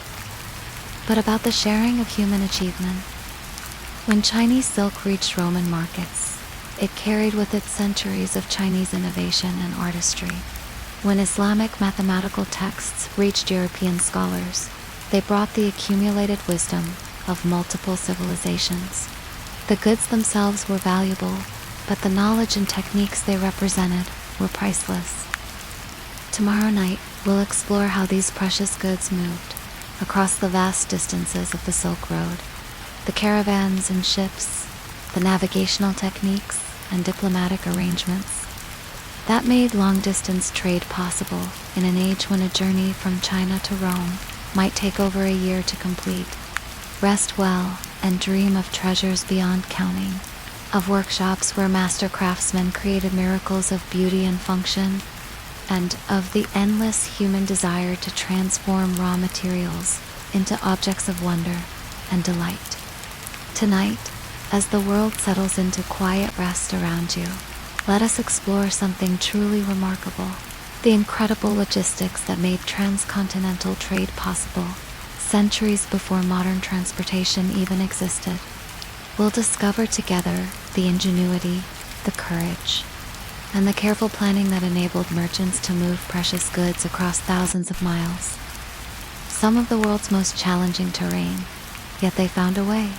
but about the sharing of human achievement. When Chinese silk reached Roman markets, it carried with it centuries of Chinese innovation and artistry. When Islamic mathematical texts reached European scholars, they brought the accumulated wisdom of multiple civilizations. The goods themselves were valuable, but the knowledge and techniques they represented were priceless. Tomorrow night, we'll explore how these precious goods moved across the vast distances of the Silk Road, the caravans and ships, the navigational techniques and diplomatic arrangements that made long-distance trade possible in an age when a journey from China to Rome might take over a year to complete. Rest well and dream of treasures beyond counting, of workshops where master craftsmen created miracles of beauty and function, and of the endless human desire to transform raw materials into objects of wonder and delight. Tonight, as the world settles into quiet rest around you, let us explore something truly remarkable, the incredible logistics that made transcontinental trade possible centuries before modern transportation even existed. We'll discover together the ingenuity, the courage, and the careful planning that enabled merchants to move precious goods across thousands of miles. Some of the world's most challenging terrain, yet they found a way.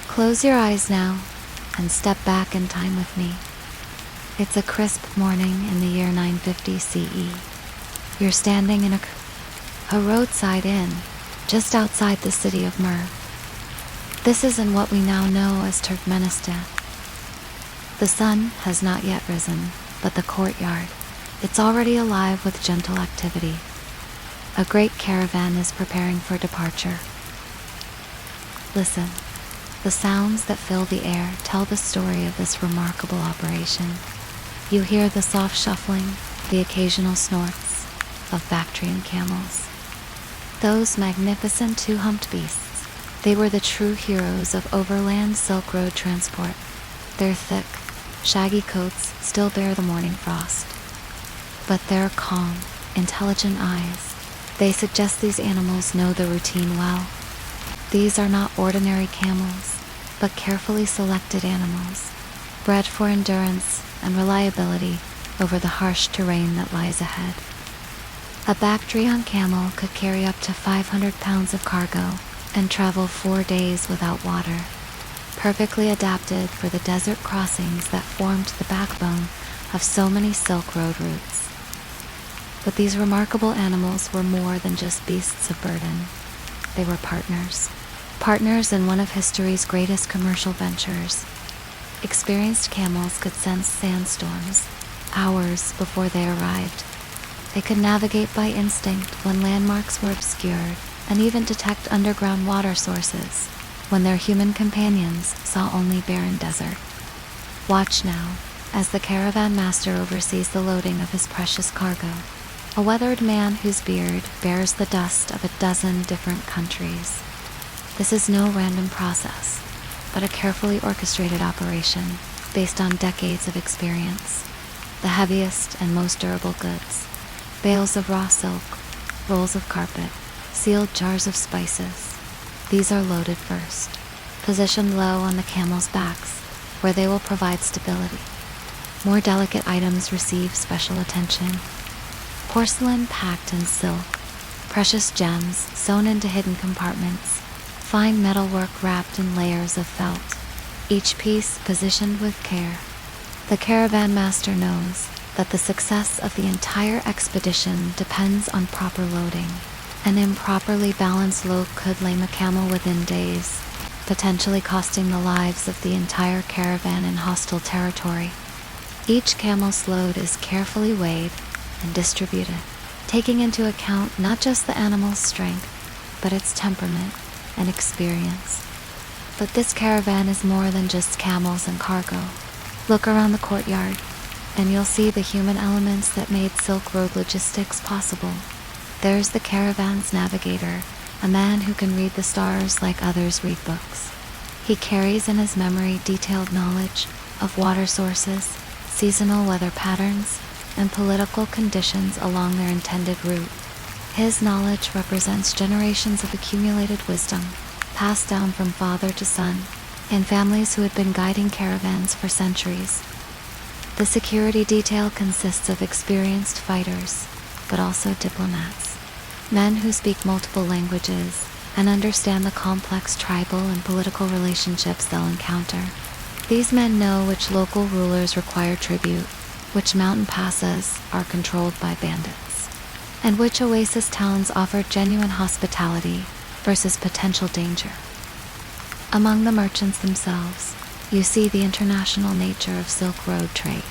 Close your eyes now and step back in time with me. It's a crisp morning in the year 950 CE. You're standing in a roadside inn just outside the city of Mur. This is in what we now know as Turkmenistan. The sun has not yet risen, but the courtyard, it's already alive with gentle activity. A great caravan is preparing for departure. Listen. The sounds that fill the air tell the story of this remarkable operation. You hear the soft shuffling, the occasional snorts of Bactrian camels. Those magnificent two-humped beasts, they were the true heroes of overland Silk Road transport. Their thick, shaggy coats still bear the morning frost. But their calm, intelligent eyes, they suggest these animals know the routine well. These are not ordinary camels, but carefully selected animals, bred for endurance and reliability over the harsh terrain that lies ahead. A Bactrian camel could carry up to 500 pounds of cargo and travel 4 days without water, perfectly adapted for the desert crossings that formed the backbone of so many Silk Road routes. But these remarkable animals were more than just beasts of burden. They were partners. Partners in one of history's greatest commercial ventures. Experienced camels could sense sandstorms hours before they arrived. They could navigate by instinct when landmarks were obscured, and even detect underground water sources when their human companions saw only barren desert. Watch now as the caravan master oversees the loading of his precious cargo, a weathered man whose beard bears the dust of a dozen different countries. This is no random process, but a carefully orchestrated operation based on decades of experience. The heaviest and most durable goods, bales of raw silk, rolls of carpet, sealed jars of spices. These are loaded first, positioned low on the camels' backs, where they will provide stability. More delicate items receive special attention. Porcelain packed in silk, precious gems sewn into hidden compartments, fine metalwork wrapped in layers of felt, each piece positioned with care. The caravan master knows that the success of the entire expedition depends on proper loading. An improperly balanced load could lame a camel within days, potentially costing the lives of the entire caravan in hostile territory. Each camel's load is carefully weighed and distributed, taking into account not just the animal's strength, but its temperament and experience. But this caravan is more than just camels and cargo. Look around the courtyard, and you'll see the human elements that made Silk Road logistics possible. There's the caravan's navigator, a man who can read the stars like others read books. He carries in his memory detailed knowledge of water sources, seasonal weather patterns, and political conditions along their intended route. His knowledge represents generations of accumulated wisdom, passed down from father to son, in families who had been guiding caravans for centuries. The security detail consists of experienced fighters, but also diplomats, men who speak multiple languages and understand the complex tribal and political relationships they'll encounter. These men know which local rulers require tribute, which mountain passes are controlled by bandits, and which oasis towns offer genuine hospitality versus potential danger. Among the merchants themselves, you see the international nature of Silk Road trade.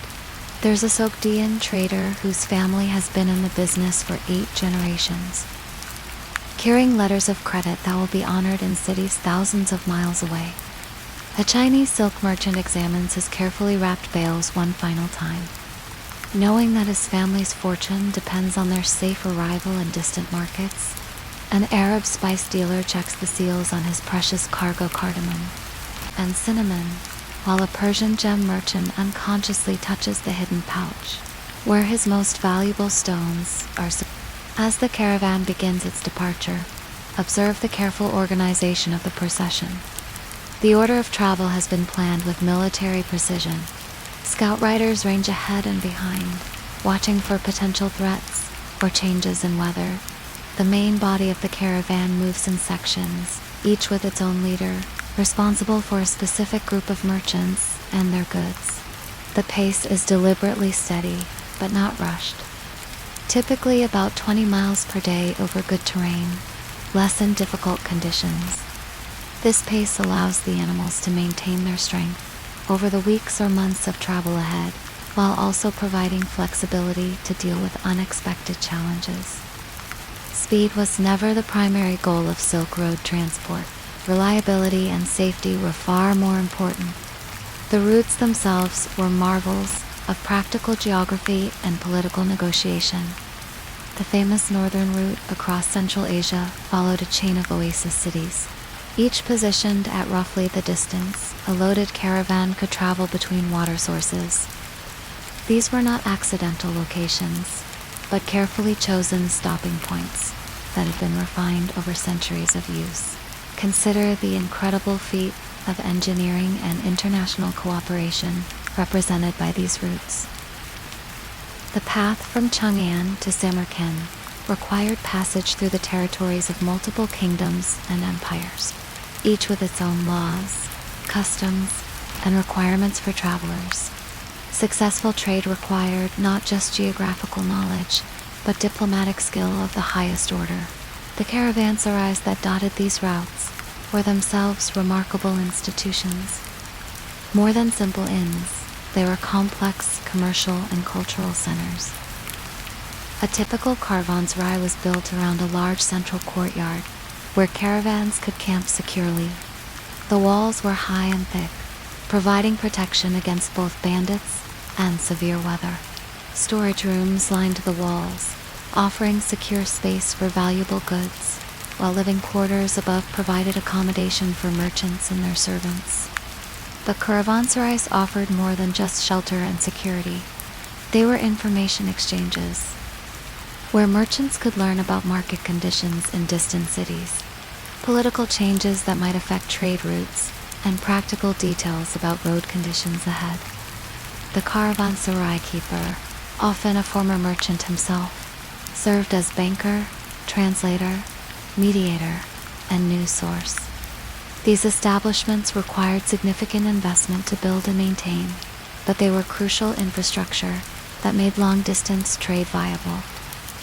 There's a Sogdian trader whose family has been in the business for 8 generations, carrying letters of credit that will be honored in cities thousands of miles away. A Chinese silk merchant examines his carefully wrapped bales one final time, knowing that his family's fortune depends on their safe arrival in distant markets. An Arab spice dealer checks the seals on his precious cargo cardamom and cinnamon, while a Persian gem merchant unconsciously touches the hidden pouch, where his most valuable stones are. As the caravan begins its departure, observe the careful organization of the procession. The order of travel has been planned with military precision. Scout riders range ahead and behind, watching for potential threats or changes in weather. The main body of the caravan moves in sections, each with its own leader, responsible for a specific group of merchants and their goods. The pace is deliberately steady, but not rushed. Typically about 20 miles per day over good terrain, less in difficult conditions. This pace allows the animals to maintain their strength over the weeks or months of travel ahead, while also providing flexibility to deal with unexpected challenges. Speed was never the primary goal of Silk Road transport. Reliability and safety were far more important. The routes themselves were marvels of practical geography and political negotiation. The famous northern route across Central Asia followed a chain of oasis cities, each positioned at roughly the distance a loaded caravan could travel between water sources. These were not accidental locations, but carefully chosen stopping points that had been refined over centuries of use. Consider the incredible feat of engineering and international cooperation represented by these routes. The path from Chang'an to Samarkand required passage through the territories of multiple kingdoms and empires, each with its own laws, customs, and requirements for travelers. Successful trade required not just geographical knowledge, but diplomatic skill of the highest order. The caravanserais that dotted these routes were themselves remarkable institutions. More than simple inns, they were complex commercial and cultural centers. A typical caravanserai was built around a large central courtyard where caravans could camp securely. The walls were high and thick, providing protection against both bandits and severe weather. Storage rooms lined the walls, offering secure space for valuable goods, while living quarters above provided accommodation for merchants and their servants. But caravanserais offered more than just shelter and security. They were information exchanges, where merchants could learn about market conditions in distant cities, political changes that might affect trade routes, and practical details about road conditions ahead. The caravanserai keeper, often a former merchant himself, served as banker, translator, mediator, and news source. These establishments required significant investment to build and maintain, but they were crucial infrastructure that made long-distance trade viable.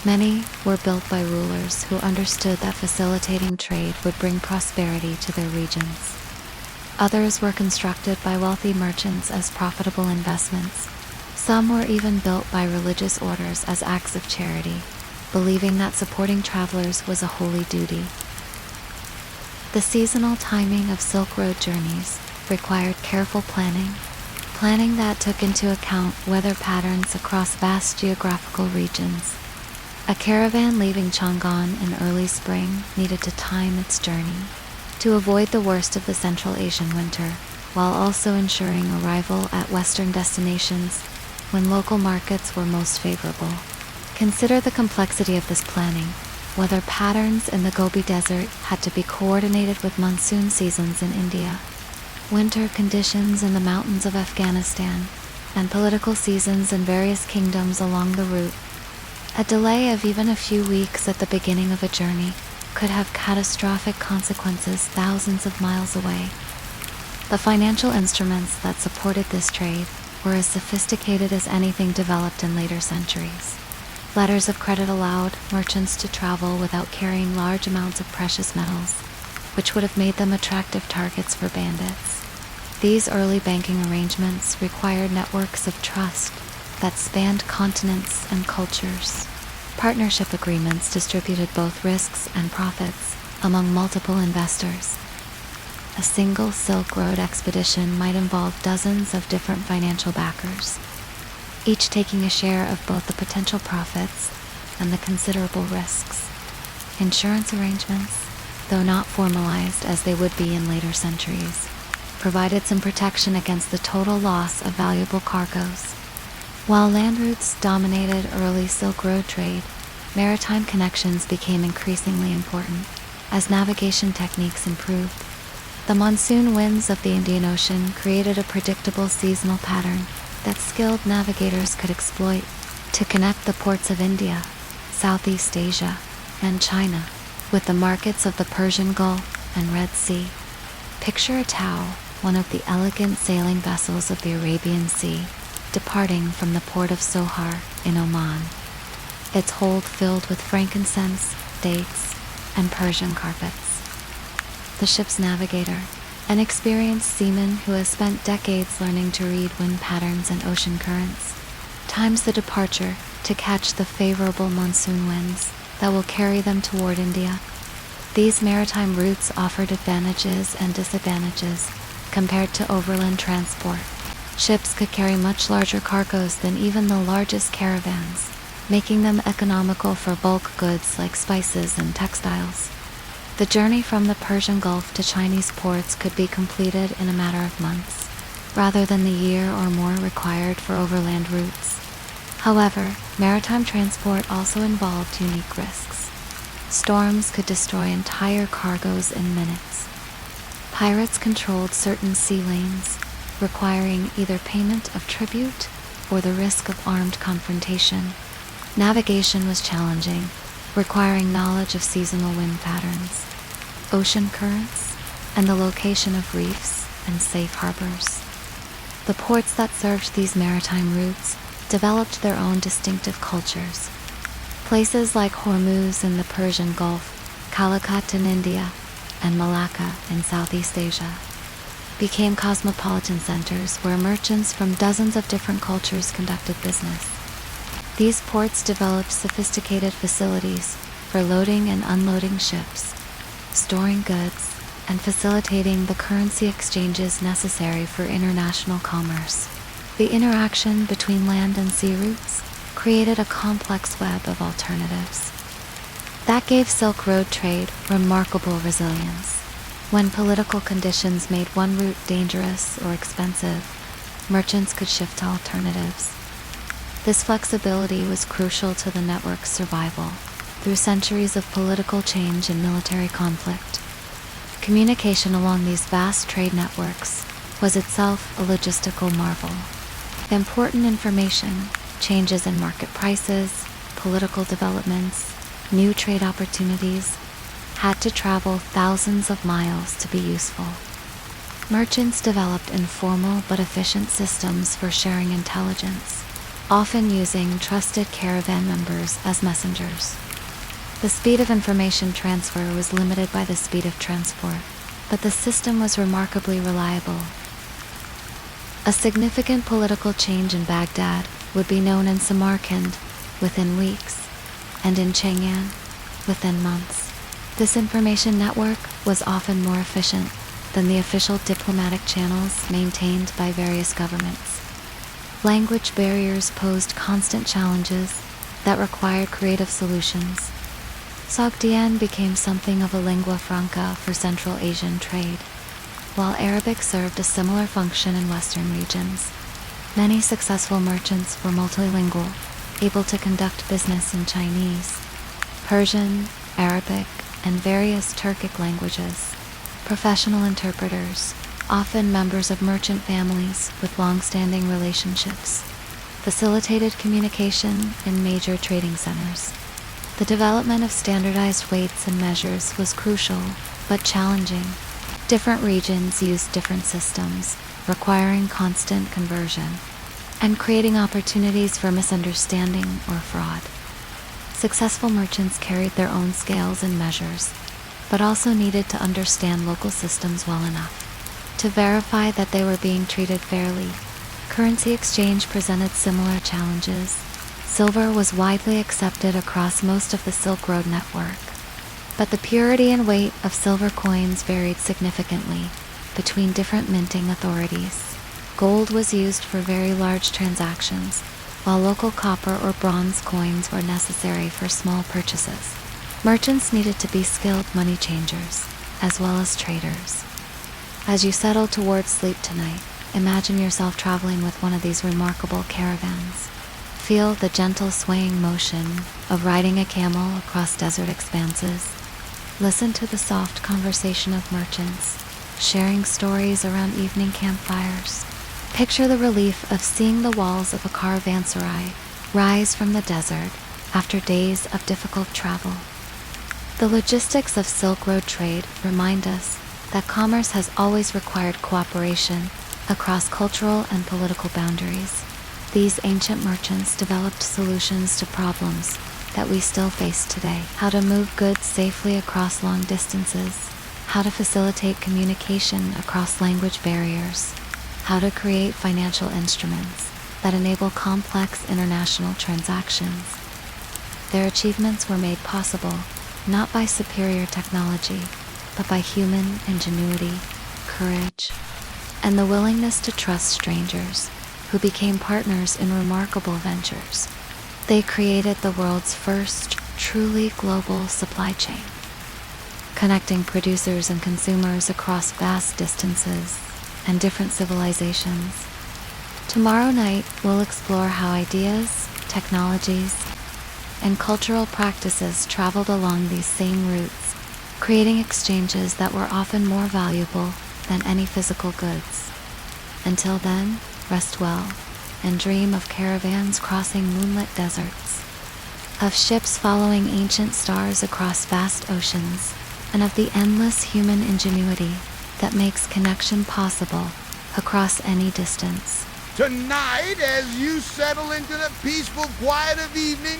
Many were built by rulers who understood that facilitating trade would bring prosperity to their regions. Others were constructed by wealthy merchants as profitable investments. Some were even built by religious orders as acts of charity, believing that supporting travelers was a holy duty. The seasonal timing of Silk Road journeys required careful planning that took into account weather patterns across vast geographical regions. A caravan leaving Chang'an in early spring needed to time its journey to avoid the worst of the Central Asian winter, while also ensuring arrival at Western destinations when local markets were most favorable. Consider the complexity of this planning. Weather patterns in the Gobi Desert had to be coordinated with monsoon seasons in India, winter conditions in the mountains of Afghanistan, and political seasons in various kingdoms along the route. A delay of even a few weeks at the beginning of a journey could have catastrophic consequences thousands of miles away. The financial instruments that supported this trade were as sophisticated as anything developed in later centuries. Letters of credit allowed merchants to travel without carrying large amounts of precious metals, which would have made them attractive targets for bandits. These early banking arrangements required networks of trust that spanned continents and cultures. Partnership agreements distributed both risks and profits among multiple investors. A single Silk Road expedition might involve dozens of different financial backers, each taking a share of both the potential profits and the considerable risks. Insurance arrangements, though not formalized as they would be in later centuries, provided some protection against the total loss of valuable cargoes. While land routes dominated early Silk Road trade, maritime connections became increasingly important as navigation techniques improved. The monsoon winds of the Indian Ocean created a predictable seasonal pattern that skilled navigators could exploit to connect the ports of India, Southeast Asia, and China with the markets of the Persian Gulf and Red Sea. Picture a Tau, one of the elegant sailing vessels of the Arabian Sea, departing from the port of Sohar in Oman, its hold filled with frankincense, dates, and Persian carpets. The ship's navigator, an experienced seaman who has spent decades learning to read wind patterns and ocean currents, times the departure to catch the favorable monsoon winds that will carry them toward India. These maritime routes offered advantages and disadvantages compared to overland transport. Ships could carry much larger cargoes than even the largest caravans, making them economical for bulk goods like spices and textiles. The journey from the Persian Gulf to Chinese ports could be completed in a matter of months, rather than the year or more required for overland routes. However, maritime transport also involved unique risks. Storms could destroy entire cargoes in minutes. Pirates controlled certain sea lanes, requiring either payment of tribute or the risk of armed confrontation. Navigation was challenging, requiring knowledge of seasonal wind patterns, ocean currents, and the location of reefs and safe harbors. The ports that served these maritime routes developed their own distinctive cultures. Places like Hormuz in the Persian Gulf, Calicut in India, and Malacca in Southeast Asia became cosmopolitan centers where merchants from dozens of different cultures conducted business. These ports developed sophisticated facilities for loading and unloading ships, storing goods, and facilitating the currency exchanges necessary for international commerce. The interaction between land and sea routes created a complex web of alternatives. That gave Silk Road trade remarkable resilience. When political conditions made one route dangerous or expensive, merchants could shift to alternatives. This flexibility was crucial to the network's survival through centuries of political change and military conflict. Communication along these vast trade networks was itself a logistical marvel. Important information, changes in market prices, political developments, new trade opportunities, had to travel thousands of miles to be useful. Merchants developed informal but efficient systems for sharing intelligence, often using trusted caravan members as messengers. The speed of information transfer was limited by the speed of transport, but the system was remarkably reliable. A significant political change in Baghdad would be known in Samarkand within weeks, and in Chang'an within months. This information network was often more efficient than the official diplomatic channels maintained by various governments. Language barriers posed constant challenges that required creative solutions. Sogdian became something of a lingua franca for Central Asian trade, while Arabic served a similar function in Western regions. Many successful merchants were multilingual, able to conduct business in Chinese, Persian, Arabic, and various Turkic languages. Professional interpreters, often members of merchant families with long-standing relationships, facilitated communication in major trading centers. The development of standardized weights and measures was crucial, but challenging. Different regions used different systems, requiring constant conversion, and creating opportunities for misunderstanding or fraud. Successful merchants carried their own scales and measures, but also needed to understand local systems well enough to verify that they were being treated fairly. Currency exchange presented similar challenges. Silver was widely accepted across most of the Silk Road network, but the purity and weight of silver coins varied significantly between different minting authorities. Gold was used for very large transactions, while local copper or bronze coins were necessary for small purchases. Merchants needed to be skilled money changers, as well as traders. As you settle towards sleep tonight, imagine yourself traveling with one of these remarkable caravans. Feel the gentle swaying motion of riding a camel across desert expanses. Listen to the soft conversation of merchants, sharing stories around evening campfires. Picture the relief of seeing the walls of a caravanserai rise from the desert after days of difficult travel. The logistics of Silk Road trade remind us that commerce has always required cooperation across cultural and political boundaries. These ancient merchants developed solutions to problems that we still face today. How to move goods safely across long distances, how to facilitate communication across language barriers, how to create financial instruments that enable complex international transactions. Their achievements were made possible not by superior technology, but by human ingenuity, courage, and the willingness to trust strangers, who became partners in remarkable ventures. They created the world's first truly global supply chain, connecting producers and consumers across vast distances and different civilizations. Tomorrow night, we'll explore how ideas, technologies, and cultural practices traveled along these same routes, creating exchanges that were often more valuable than any physical goods. Until then, rest well and dream of caravans crossing moonlit deserts, of ships following ancient stars across vast oceans, and of the endless human ingenuity that makes connection possible across any distance. Tonight, as you settle into the peaceful quiet of evening,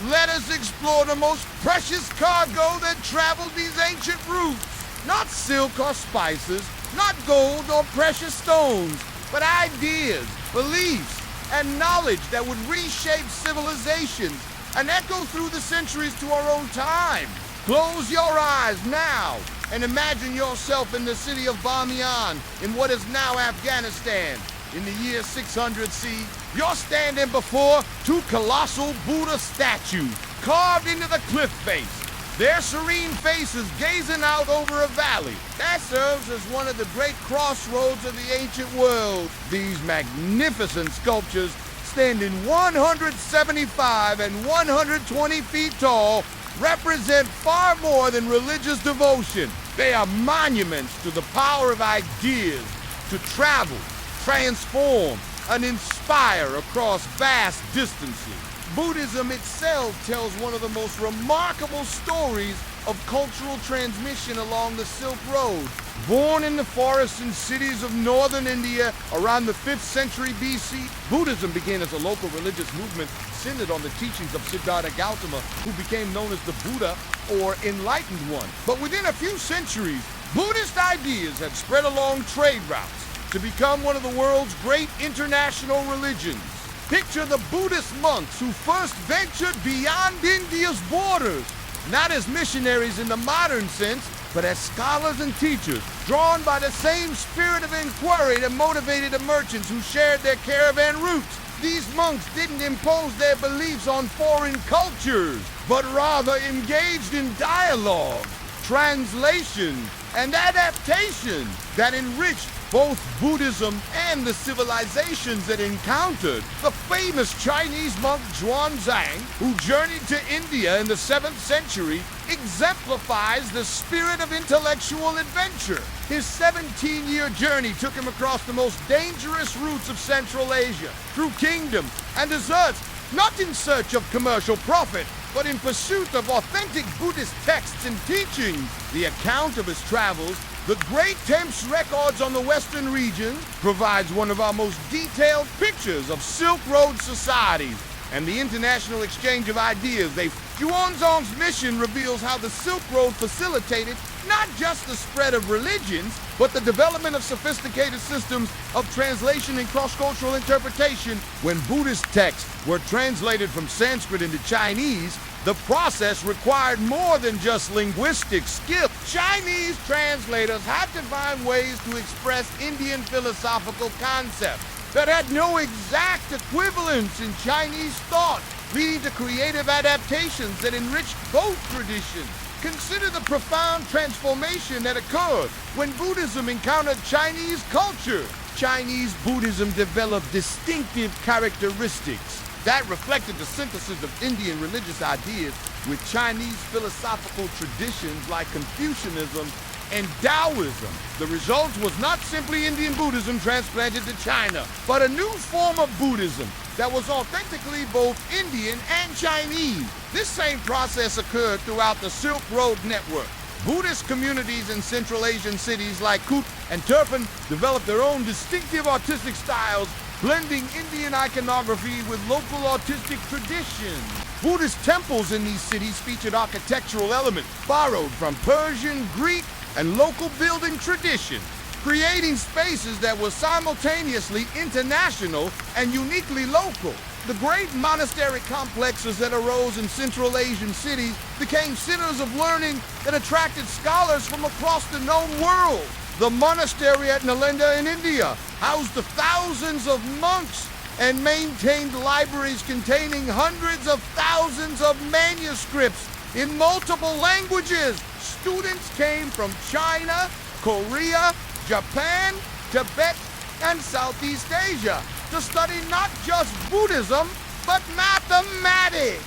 let us explore the most precious cargo that traveled these ancient routes. Not silk or spices, not gold or precious stones, but ideas, beliefs, and knowledge that would reshape civilizations and echo through the centuries to our own time. Close your eyes now and imagine yourself in the city of Bamiyan in what is now Afghanistan. In the year 600 C, you're standing before two colossal Buddha statues carved into the cliff face, their serene faces gazing out over a valley that serves as one of the great crossroads of the ancient world. These magnificent sculptures, standing 175 and 120 feet tall, represent far more than religious devotion. They are monuments to the power of ideas to travel, transform, and inspire across vast distances. Buddhism itself tells one of the most remarkable stories of cultural transmission along the Silk Road. Born in the forests and cities of northern India around the 5th century BC, Buddhism began as a local religious movement centered on the teachings of Siddhartha Gautama, who became known as the Buddha, or Enlightened One. But within a few centuries, Buddhist ideas had spread along trade routes to become one of the world's great international religions. Picture the Buddhist monks who first ventured beyond India's borders, not as missionaries in the modern sense, but as scholars and teachers, drawn by the same spirit of inquiry that motivated the merchants who shared their caravan routes. These monks didn't impose their beliefs on foreign cultures, but rather engaged in dialogue, translation, and adaptation that enriched both Buddhism and the civilizations it encountered. The famous Chinese monk Zhuangzang, who journeyed to India in the 7th century, exemplifies the spirit of intellectual adventure. His 17-year journey took him across the most dangerous routes of Central Asia, through kingdoms and deserts, not in search of commercial profit, but in pursuit of authentic Buddhist texts and teachings. The account of his travels, the Great Temps Records on the Western region, provides one of our most detailed pictures of Silk Road societies and the international exchange of ideas. Xuanzang's mission reveals how the Silk Road facilitated not just the spread of religions, but the development of sophisticated systems of translation and cross-cultural interpretation. When Buddhist texts were translated from Sanskrit into Chinese, the process required more than just linguistic skill. Chinese translators had to find ways to express Indian philosophical concepts that had no exact equivalence in Chinese thought, leading to creative adaptations that enriched both traditions. Consider the profound transformation that occurred when Buddhism encountered Chinese culture. Chinese Buddhism developed distinctive characteristics that reflected the synthesis of Indian religious ideas with Chinese philosophical traditions like Confucianism and Taoism. The result was not simply Indian Buddhism transplanted to China, but a new form of Buddhism that was authentically both Indian and Chinese. This same process occurred throughout the Silk Road network. Buddhist communities in Central Asian cities like Kut and Turpan developed their own distinctive artistic styles, blending Indian iconography with local artistic traditions. Buddhist temples in these cities featured architectural elements borrowed from Persian, Greek, and local building traditions, creating spaces that were simultaneously international and uniquely local. The great monastery complexes that arose in Central Asian cities became centers of learning that attracted scholars from across the known world. The monastery at Nalanda in India housed the thousands of monks and maintained libraries containing hundreds of thousands of manuscripts in multiple languages. Students came from China, Korea, Japan, Tibet, and Southeast Asia to study not just Buddhism, but mathematics.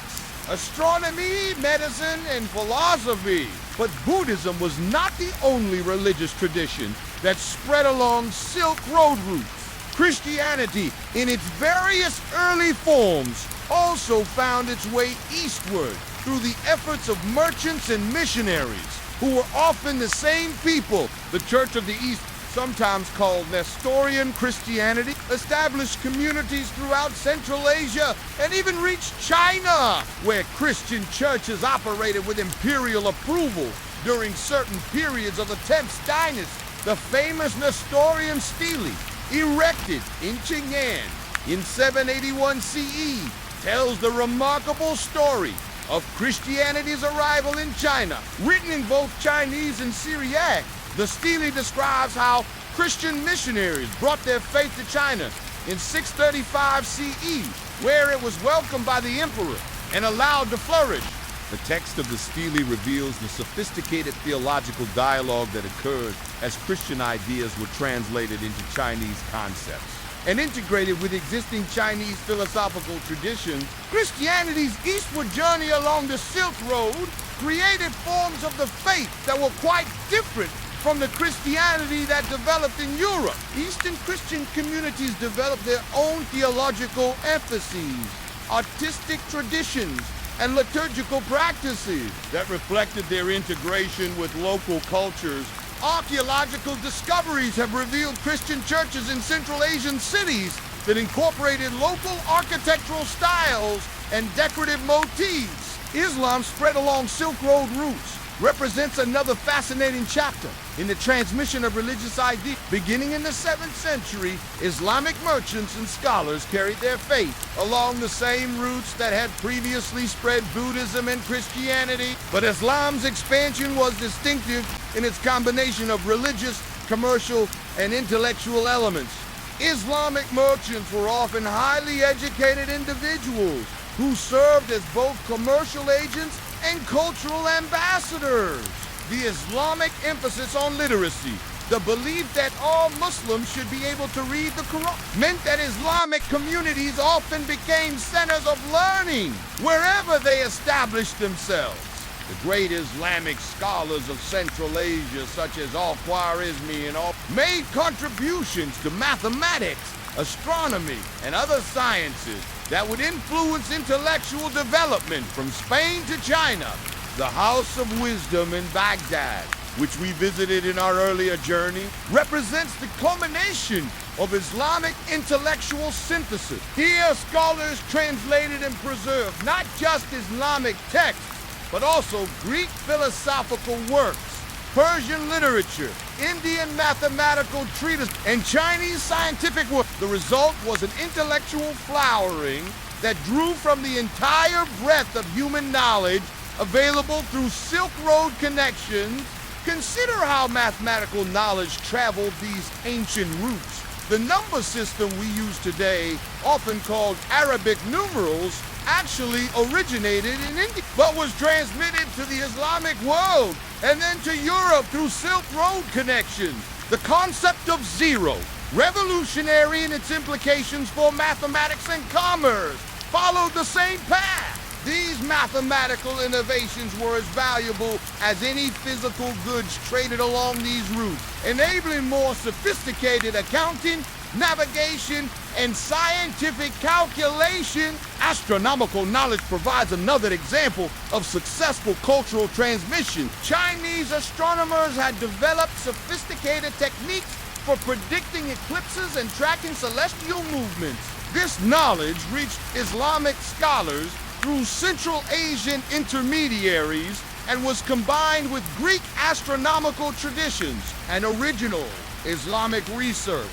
astronomy, medicine, and philosophy. But Buddhism was not the only religious tradition that spread along Silk Road routes. Christianity, in its various early forms, also found its way eastward through the efforts of merchants and missionaries, who were often the same people. The Church of the East, sometimes called Nestorian Christianity, established communities throughout Central Asia and even reached China, where Christian churches operated with imperial approval during certain periods of the 10th dynasty. The famous Nestorian stele, erected in Qing'an in 781 CE, tells the remarkable story of Christianity's arrival in China. Written in both Chinese and Syriac, the stele describes how Christian missionaries brought their faith to China in 635 CE, where it was welcomed by the emperor and allowed to flourish. The text of the stele reveals the sophisticated theological dialogue that occurred as Christian ideas were translated into Chinese concepts and integrated with existing Chinese philosophical traditions. Christianity's eastward journey along the Silk Road created forms of the faith that were quite different from the Christianity that developed in Europe. Eastern Christian communities developed their own theological emphases, artistic traditions, and liturgical practices that reflected their integration with local cultures. Archaeological discoveries have revealed Christian churches in Central Asian cities that incorporated local architectural styles and decorative motifs. Islam spread along Silk Road routes represents another fascinating chapter in the transmission of religious ideas. Beginning in the 7th century, Islamic merchants and scholars carried their faith along the same routes that had previously spread Buddhism and Christianity. But Islam's expansion was distinctive in its combination of religious, commercial, and intellectual elements. Islamic merchants were often highly educated individuals who served as both commercial agents and cultural ambassadors. The Islamic emphasis on literacy, the belief that all Muslims should be able to read the Quran, meant that Islamic communities often became centers of learning wherever they established themselves. The great Islamic scholars of Central Asia, such as Al-Khwarizmi and made contributions to mathematics, astronomy, and other sciences that would influence intellectual development from Spain to China. The House of Wisdom in Baghdad, which we visited in our earlier journey, represents the culmination of Islamic intellectual synthesis. Here, scholars translated and preserved not just Islamic texts, but also Greek philosophical works, Persian literature, Indian mathematical treatises, and Chinese scientific work. The result was an intellectual flowering that drew from the entire breadth of human knowledge available through Silk Road connections. Consider how mathematical knowledge traveled these ancient routes. The number system we use today, often called Arabic numerals, actually originated in India, but was transmitted to the Islamic world and then to Europe through Silk Road connections. The concept of zero, revolutionary in its implications for mathematics and commerce, followed the same path. These mathematical innovations were as valuable as any physical goods traded along these routes, enabling more sophisticated accounting, navigation, and scientific calculation. Astronomical knowledge provides another example of successful cultural transmission. Chinese astronomers had developed sophisticated techniques for predicting eclipses and tracking celestial movements. This knowledge reached Islamic scholars through Central Asian intermediaries and was combined with Greek astronomical traditions and original Islamic research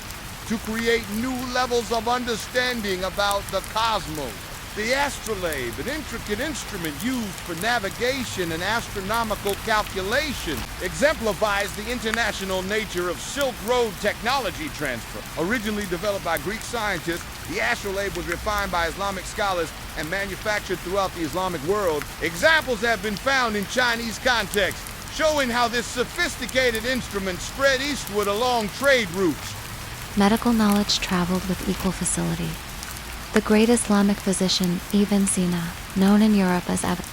to create new levels of understanding about the cosmos. The astrolabe, an intricate instrument used for navigation and astronomical calculation, exemplifies the international nature of Silk Road technology transfer. Originally developed by Greek scientists, the astrolabe was refined by Islamic scholars and manufactured throughout the Islamic world. Examples have been found in Chinese context, showing how this sophisticated instrument spread eastward along trade routes. Medical knowledge traveled with equal facility. The great Islamic physician Ibn Sina, known in Europe as Abu,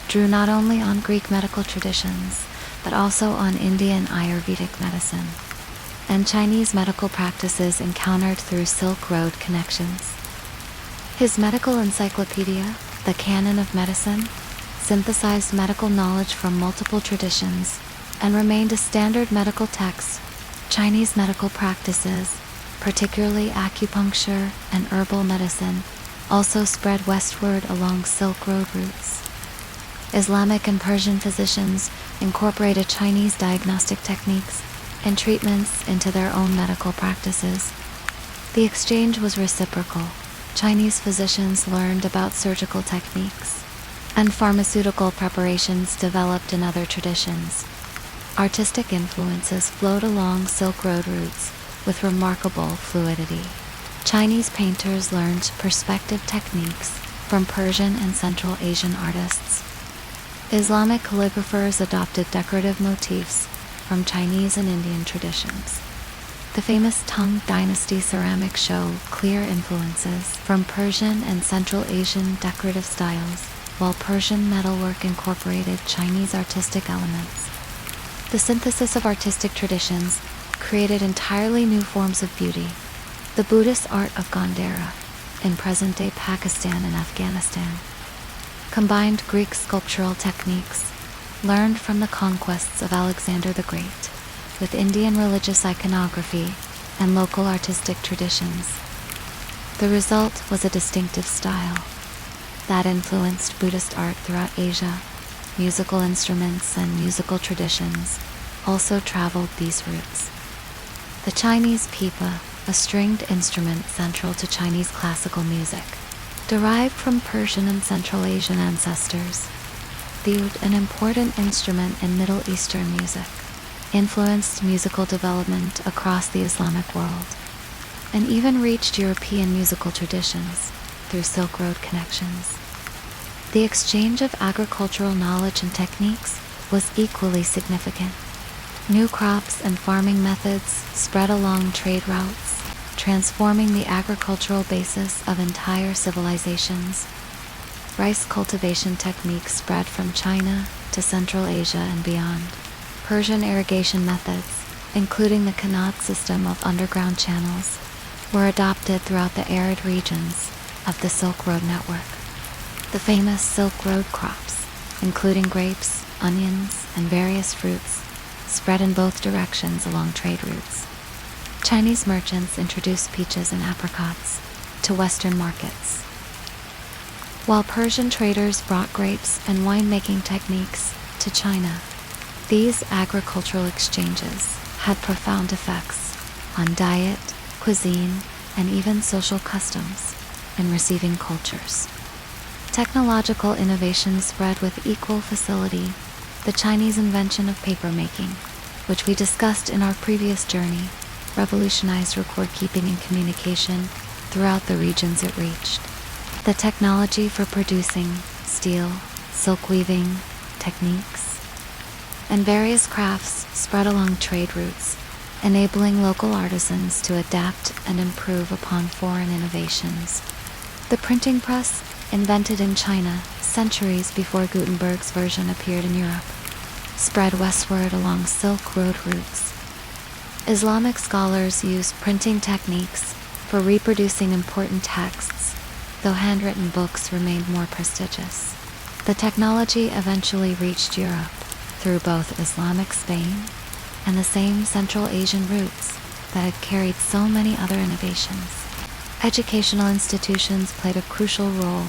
drew not only on Greek medical traditions, but also on Indian Ayurvedic medicine and Chinese medical practices encountered through Silk Road connections. His medical encyclopedia, The Canon of Medicine, synthesized medical knowledge from multiple traditions and remained a standard medical text. Chinese medical practices, particularly acupuncture and herbal medicine, also spread westward along Silk Road routes. Islamic and Persian physicians incorporated Chinese diagnostic techniques and treatments into their own medical practices. The exchange was reciprocal. Chinese physicians learned about surgical techniques, and pharmaceutical preparations developed in other traditions. Artistic influences flowed along Silk Road routes with remarkable fluidity. Chinese painters learned perspective techniques from Persian and Central Asian artists. Islamic calligraphers adopted decorative motifs from Chinese and Indian traditions. The famous Tang Dynasty ceramics show clear influences from Persian and Central Asian decorative styles, while Persian metalwork incorporated Chinese artistic elements. The synthesis of artistic traditions created entirely new forms of beauty. The Buddhist art of Gandhara, in present-day Pakistan and Afghanistan, combined Greek sculptural techniques learned from the conquests of Alexander the Great with Indian religious iconography and local artistic traditions. The result was a distinctive style that influenced Buddhist art throughout Asia. Musical instruments and musical traditions also traveled these routes. The Chinese pipa, a stringed instrument central to Chinese classical music, derived from Persian and Central Asian ancestors, viewed an important instrument in Middle Eastern music, influenced musical development across the Islamic world, and even reached European musical traditions through Silk Road connections. The exchange of agricultural knowledge and techniques was equally significant. New crops and farming methods spread along trade routes, transforming the agricultural basis of entire civilizations. Rice cultivation techniques spread from China to Central Asia and beyond. Persian irrigation methods, including the Qanat system of underground channels, were adopted throughout the arid regions of the Silk Road network. The famous Silk Road crops, including grapes, onions, and various fruits, spread in both directions along trade routes. Chinese merchants introduced peaches and apricots to Western markets, while Persian traders brought grapes and winemaking techniques to China. These agricultural exchanges had profound effects on diet, cuisine, and even social customs in receiving cultures. Technological innovation spread with equal facility. The Chinese invention of papermaking, which we discussed in our previous journey, revolutionized record-keeping and communication throughout the regions it reached. The technology for producing steel, silk weaving techniques, and various crafts spread along trade routes, enabling local artisans to adapt and improve upon foreign innovations. The printing press, invented in China centuries before Gutenberg's version appeared in Europe, spread westward along Silk Road routes. Islamic scholars used printing techniques for reproducing important texts, though handwritten books remained more prestigious. The technology eventually reached Europe through both Islamic Spain and the same Central Asian routes that had carried so many other innovations. Educational institutions played a crucial role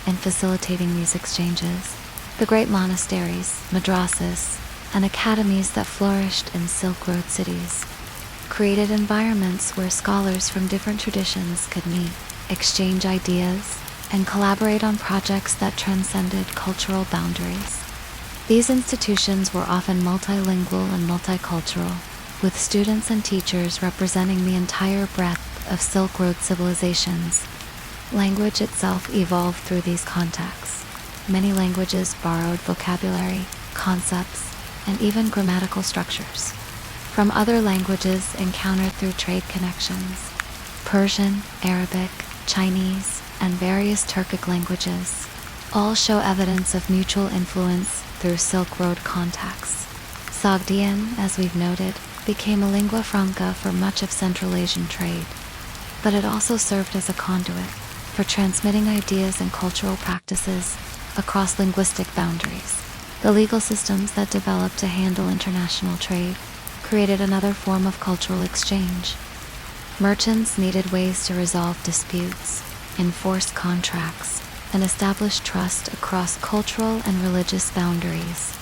in facilitating these exchanges. The great monasteries, madrasas, and academies that flourished in Silk Road cities created environments where scholars from different traditions could meet, exchange ideas, and collaborate on projects that transcended cultural boundaries. These institutions were often multilingual and multicultural, with students and teachers representing the entire breadth of Silk Road civilizations. Language itself evolved through these contexts. Many languages borrowed vocabulary, concepts, and even grammatical structures from other languages encountered through trade connections. Persian, Arabic, Chinese, and various Turkic languages all show evidence of mutual influence through Silk Road contacts. Sogdian, as we've noted, became a lingua franca for much of Central Asian trade, but it also served as a conduit for transmitting ideas and cultural practices across linguistic boundaries. The legal systems that developed to handle international trade created another form of cultural exchange. Merchants needed ways to resolve disputes, enforce contracts, and establish trust across cultural and religious boundaries.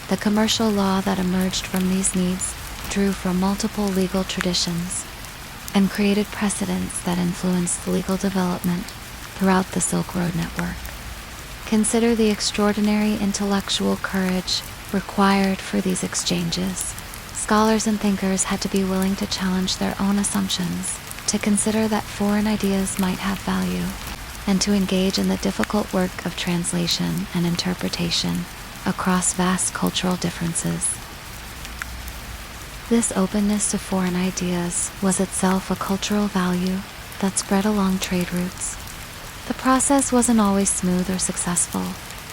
The commercial law that emerged from these needs drew from multiple legal traditions and created precedents that influenced legal development throughout the Silk Road network. Consider the extraordinary intellectual courage required for these exchanges. Scholars and thinkers had to be willing to challenge their own assumptions, to consider that foreign ideas might have value, and to engage in the difficult work of translation and interpretation across vast cultural differences. This openness to foreign ideas was itself a cultural value that spread along trade routes. The process wasn't always smooth or successful.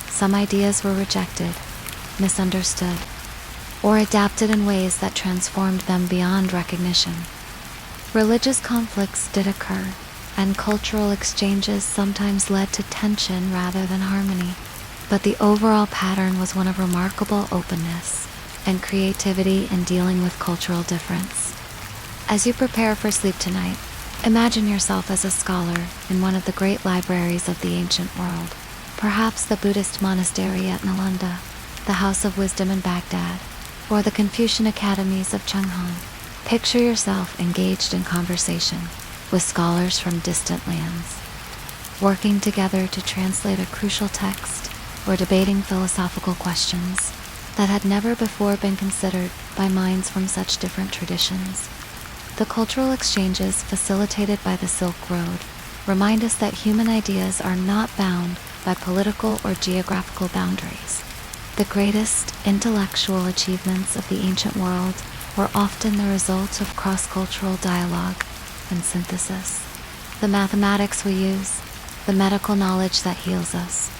Some ideas were rejected, misunderstood, or adapted in ways that transformed them beyond recognition. Religious conflicts did occur, and cultural exchanges sometimes led to tension rather than harmony. But the overall pattern was one of remarkable openness and creativity in dealing with cultural difference. As you prepare for sleep tonight, imagine yourself as a scholar in one of the great libraries of the ancient world, perhaps the Buddhist monastery at Nalanda, the House of Wisdom in Baghdad, or the Confucian academies of Chenghan. Picture yourself engaged in conversation with scholars from distant lands, working together to translate a crucial text or debating philosophical questions that had never before been considered by minds from such different traditions. The cultural exchanges facilitated by the Silk Road remind us that human ideas are not bound by political or geographical boundaries. The greatest intellectual achievements of the ancient world were often the result of cross-cultural dialogue and synthesis. The mathematics we use, the medical knowledge that heals us,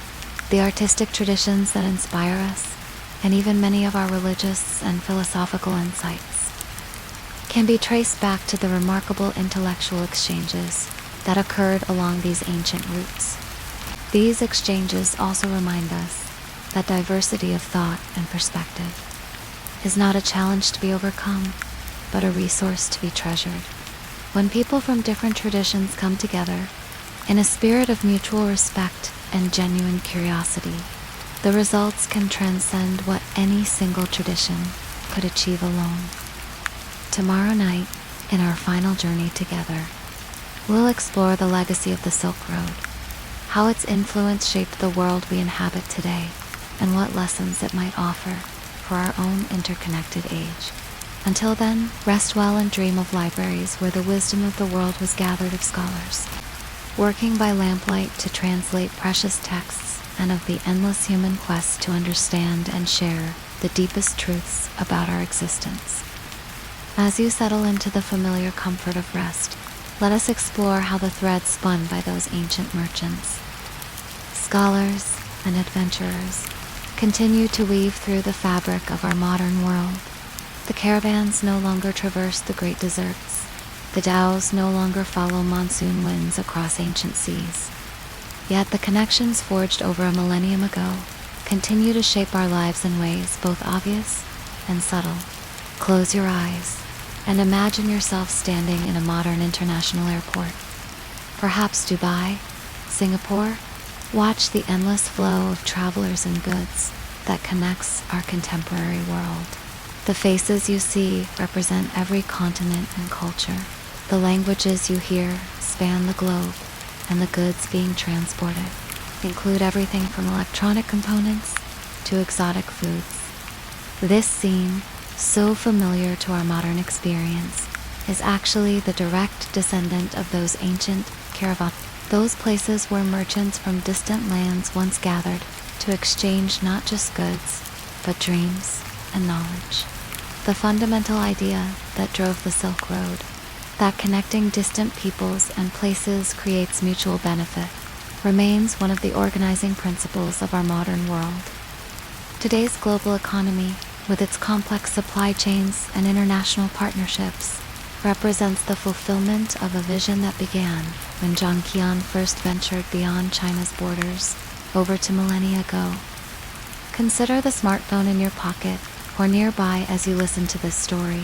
the artistic traditions that inspire us, and even many of our religious and philosophical insights can be traced back to the remarkable intellectual exchanges that occurred along these ancient routes. These exchanges also remind us that diversity of thought and perspective is not a challenge to be overcome, but a resource to be treasured. When people from different traditions come together in a spirit of mutual respect and genuine curiosity, the results can transcend what any single tradition could achieve alone. Tomorrow night, in our final journey together, we'll explore the legacy of the Silk Road, how its influence shaped the world we inhabit today, and what lessons it might offer for our own interconnected age. Until then, rest well and dream of libraries where the wisdom of the world was gathered of scholars, working by lamplight to translate precious texts, and of the endless human quest to understand and share the deepest truths about our existence. As you settle into the familiar comfort of rest, let us explore how the thread spun by those ancient merchants, scholars, and adventurers continue to weave through the fabric of our modern world. The caravans no longer traverse the great deserts. The dhows no longer follow monsoon winds across ancient seas. Yet the connections forged over a millennium ago continue to shape our lives in ways both obvious and subtle. Close your eyes and imagine yourself standing in a modern international airport. Perhaps Dubai, Singapore. Watch the endless flow of travelers and goods that connects our contemporary world. The faces you see represent every continent and culture. The languages you hear span the globe, and the goods being transported include everything from electronic components to exotic foods. This scene, so familiar to our modern experience, is actually the direct descendant of those ancient caravans, those places where merchants from distant lands once gathered to exchange not just goods, but dreams and knowledge. The fundamental idea that drove the Silk Road that connecting distant peoples and places creates mutual benefit, remains one of the organizing principles of our modern world. Today's global economy, with its complex supply chains and international partnerships, represents the fulfillment of a vision that began when Zhang Qian first ventured beyond China's borders over 2 millennia ago. Consider the smartphone in your pocket or nearby as you listen to this story.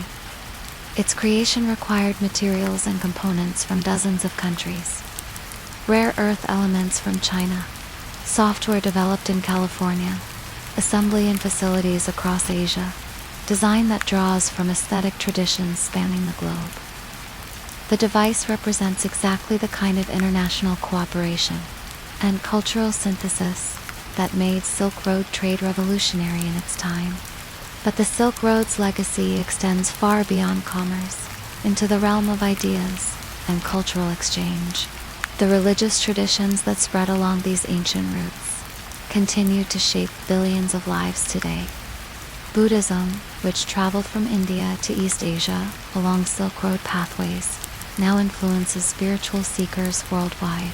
Its creation required materials and components from dozens of countries. Rare earth elements from China, software developed in California, assembly in facilities across Asia, design that draws from aesthetic traditions spanning the globe. The device represents exactly the kind of international cooperation and cultural synthesis that made Silk Road trade revolutionary in its time. But the Silk Road's legacy extends far beyond commerce, into the realm of ideas and cultural exchange. The religious traditions that spread along these ancient routes continue to shape billions of lives today. Buddhism, which traveled from India to East Asia along Silk Road pathways, now influences spiritual seekers worldwide.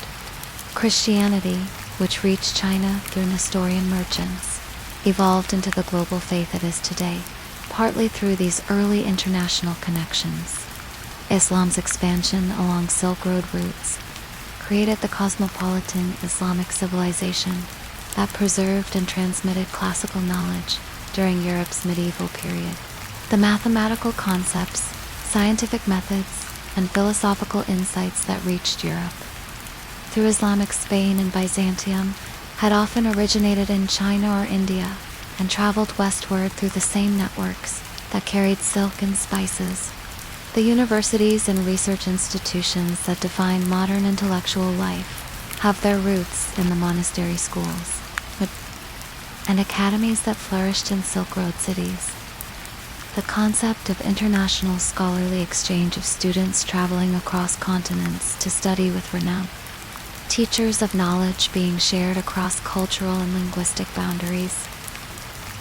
Christianity, which reached China through Nestorian merchants, evolved into the global faith it is today, partly through these early international connections. Islam's expansion along Silk Road routes created the cosmopolitan Islamic civilization that preserved and transmitted classical knowledge during Europe's medieval period. The mathematical concepts, scientific methods, and philosophical insights that reached Europe through Islamic Spain and Byzantium had often originated in China or India and traveled westward through the same networks that carried silk and spices. The universities and research institutions that define modern intellectual life have their roots in the monastery schools and academies that flourished in Silk Road cities. The concept of international scholarly exchange of students traveling across continents to study with renown, teachers of knowledge being shared across cultural and linguistic boundaries,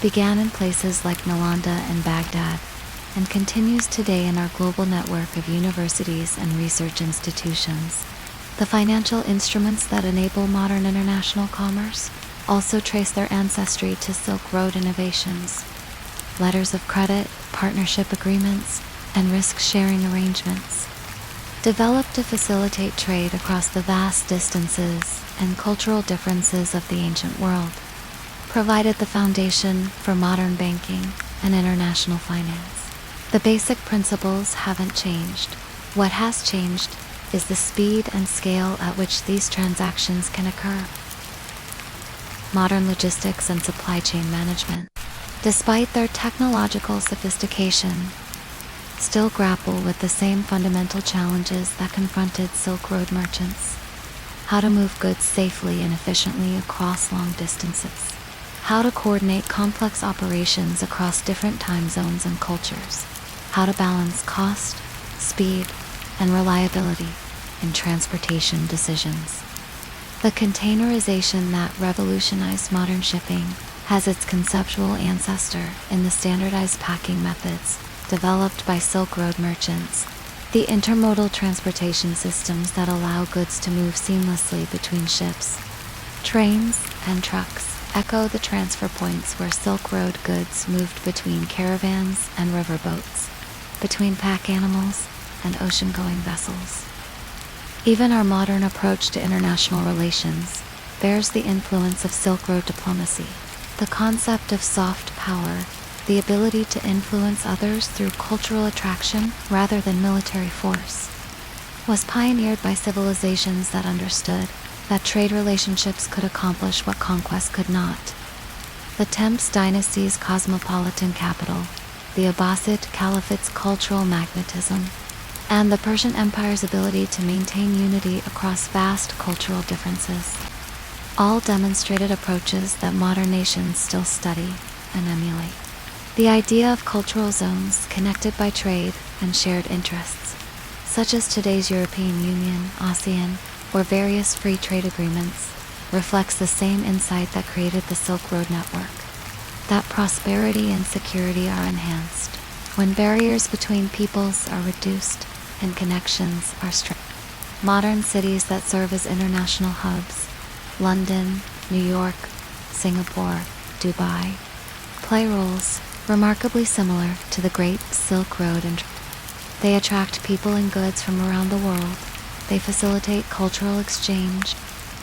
began in places like Nalanda and Baghdad, and continues today in our global network of universities and research institutions. The financial instruments that enable modern international commerce also trace their ancestry to Silk Road innovations. Letters of credit, partnership agreements, and risk-sharing arrangements, developed to facilitate trade across the vast distances and cultural differences of the ancient world, provided the foundation for modern banking and international finance. The basic principles haven't changed. What has changed is the speed and scale at which these transactions can occur. Modern logistics and supply chain management, despite their technological sophistication, still grapple with the same fundamental challenges that confronted Silk Road merchants. How to move goods safely and efficiently across long distances. How to coordinate complex operations across different time zones and cultures. How to balance cost, speed, and reliability in transportation decisions. The containerization that revolutionized modern shipping has its conceptual ancestor in the standardized packing methods developed by Silk Road merchants, the intermodal transportation systems that allow goods to move seamlessly between ships, trains, and trucks echo the transfer points where Silk Road goods moved between caravans and riverboats, between pack animals and ocean-going vessels. Even our modern approach to international relations bears the influence of Silk Road diplomacy. The concept of soft power, the ability to influence others through cultural attraction rather than military force, was pioneered by civilizations that understood that trade relationships could accomplish what conquest could not. The Temps dynasty's cosmopolitan capital, the Abbasid Caliphate's cultural magnetism, and the Persian Empire's ability to maintain unity across vast cultural differences, all demonstrated approaches that modern nations still study and emulate. The idea of cultural zones connected by trade and shared interests, such as today's European Union, ASEAN, or various free trade agreements, reflects the same insight that created the Silk Road network, that prosperity and security are enhanced when barriers between peoples are reduced and connections are strong. Modern cities that serve as international hubs, London, New York, Singapore, Dubai, play roles remarkably similar to the Great Silk Road, and they attract people and goods from around the world. They facilitate cultural exchange,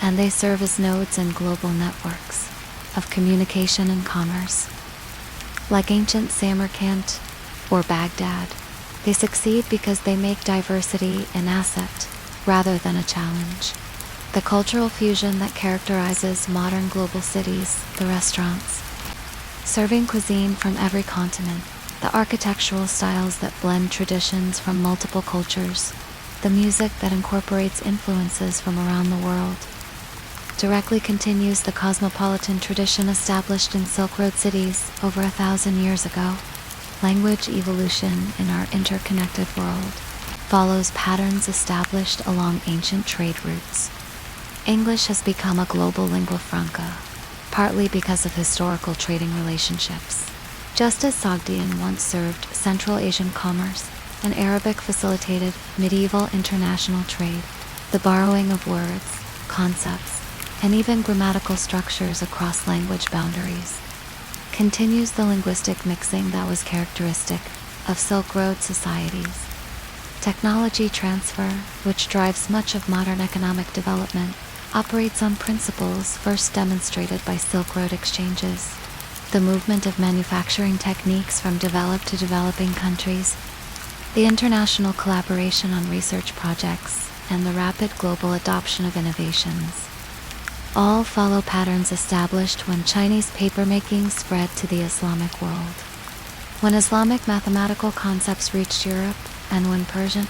and they serve as nodes in global networks of communication and commerce. Like ancient Samarkand or Baghdad, they succeed because they make diversity an asset rather than a challenge. The cultural fusion that characterizes modern global cities, the restaurants, serving cuisine from every continent, the architectural styles that blend traditions from multiple cultures, the music that incorporates influences from around the world, directly continues the cosmopolitan tradition established in Silk Road cities over 1,000 years ago. Language evolution in our interconnected world follows patterns established along ancient trade routes. English has become a global lingua franca, partly because of historical trading relationships. Just as Sogdian once served Central Asian commerce and Arabic facilitated medieval international trade, the borrowing of words, concepts, and even grammatical structures across language boundaries continues the linguistic mixing that was characteristic of Silk Road societies. Technology transfer, which drives much of modern economic development, operates on principles first demonstrated by Silk Road exchanges. The movement of manufacturing techniques from developed to developing countries, the international collaboration on research projects, and the rapid global adoption of innovations all follow patterns established when Chinese papermaking spread to the Islamic world, when Islamic mathematical concepts reached Europe, and when Persian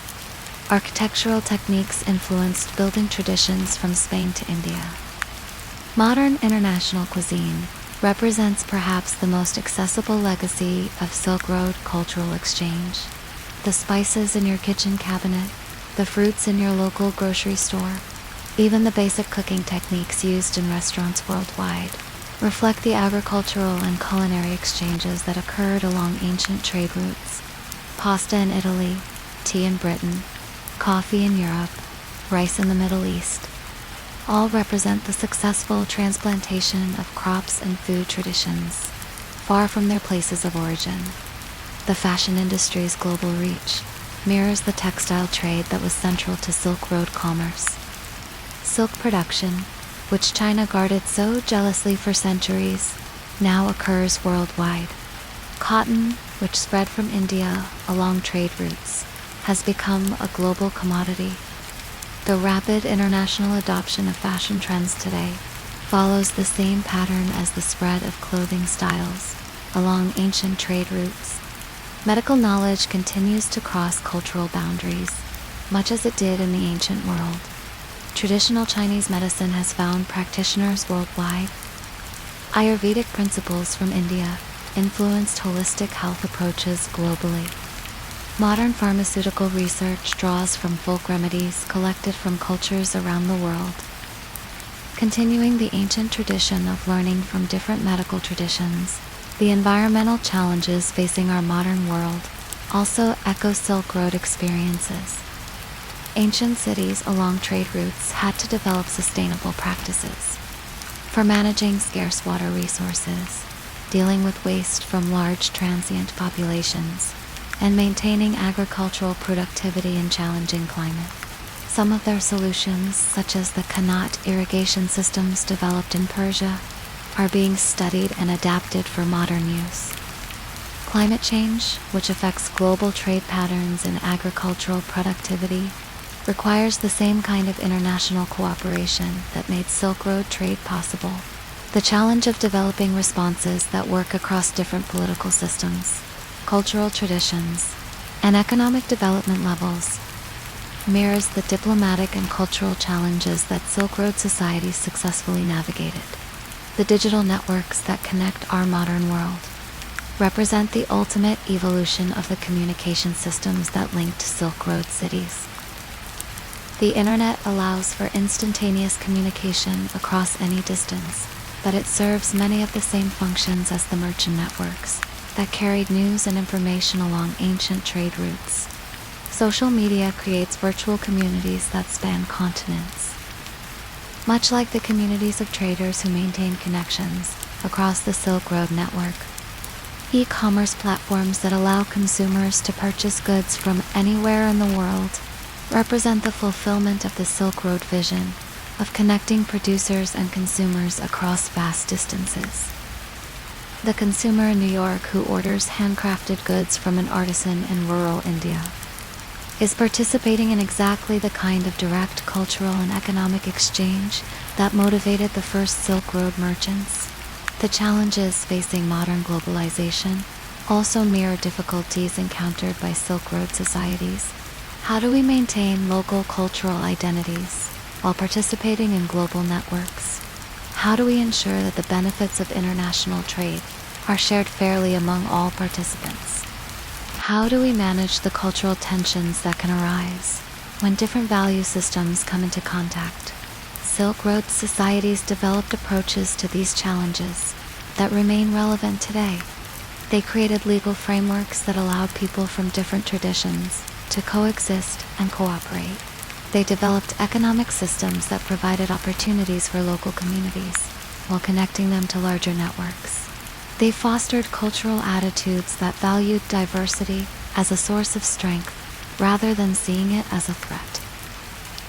architectural techniques influenced building traditions from Spain to India. Modern international cuisine represents perhaps the most accessible legacy of Silk Road cultural exchange. The spices in your kitchen cabinet, the fruits in your local grocery store, even the basic cooking techniques used in restaurants worldwide reflect the agricultural and culinary exchanges that occurred along ancient trade routes. Pasta in Italy, tea in Britain, coffee in Europe, rice in the Middle East, all represent the successful transplantation of crops and food traditions far from their places of origin. The fashion industry's global reach mirrors the textile trade that was central to Silk Road commerce. Silk production, which China guarded so jealously for centuries, now occurs worldwide. Cotton, which spread from India along trade routes, has become a global commodity. The rapid international adoption of fashion trends today follows the same pattern as the spread of clothing styles along ancient trade routes. Medical knowledge continues to cross cultural boundaries, much as it did in the ancient world. Traditional Chinese medicine has found practitioners worldwide. Ayurvedic principles from India influenced holistic health approaches globally. Modern pharmaceutical research draws from folk remedies collected from cultures around the world. Continuing the ancient tradition of learning from different medical traditions, the environmental challenges facing our modern world also echo Silk Road experiences. Ancient cities along trade routes had to develop sustainable practices for managing scarce water resources, dealing with waste from large transient populations, and maintaining agricultural productivity in challenging climate. Some of their solutions, such as the Qanat irrigation systems developed in Persia, are being studied and adapted for modern use. Climate change, which affects global trade patterns and agricultural productivity, requires the same kind of international cooperation that made Silk Road trade possible. The challenge of developing responses that work across different political systems, cultural traditions, and economic development levels mirrors the diplomatic and cultural challenges that Silk Road societies successfully navigated. The digital networks that connect our modern world represent the ultimate evolution of the communication systems that linked Silk Road cities. The internet allows for instantaneous communication across any distance, but it serves many of the same functions as the merchant networks that carried news and information along ancient trade routes. Social media creates virtual communities that span continents. Much like the communities of traders who maintain connections across the Silk Road network, e-commerce platforms that allow consumers to purchase goods from anywhere in the world represent the fulfillment of the Silk Road vision of connecting producers and consumers across vast distances. The consumer in New York who orders handcrafted goods from an artisan in rural India is participating in exactly the kind of direct cultural and economic exchange that motivated the first Silk Road merchants. The challenges facing modern globalization also mirror difficulties encountered by Silk Road societies. How do we maintain local cultural identities while participating in global networks? How do we ensure that the benefits of international trade are shared fairly among all participants? How do we manage the cultural tensions that can arise when different value systems come into contact? Silk Road societies developed approaches to these challenges that remain relevant today. They created legal frameworks that allowed people from different traditions to coexist and cooperate. They developed economic systems that provided opportunities for local communities while connecting them to larger networks. They fostered cultural attitudes that valued diversity as a source of strength rather than seeing it as a threat.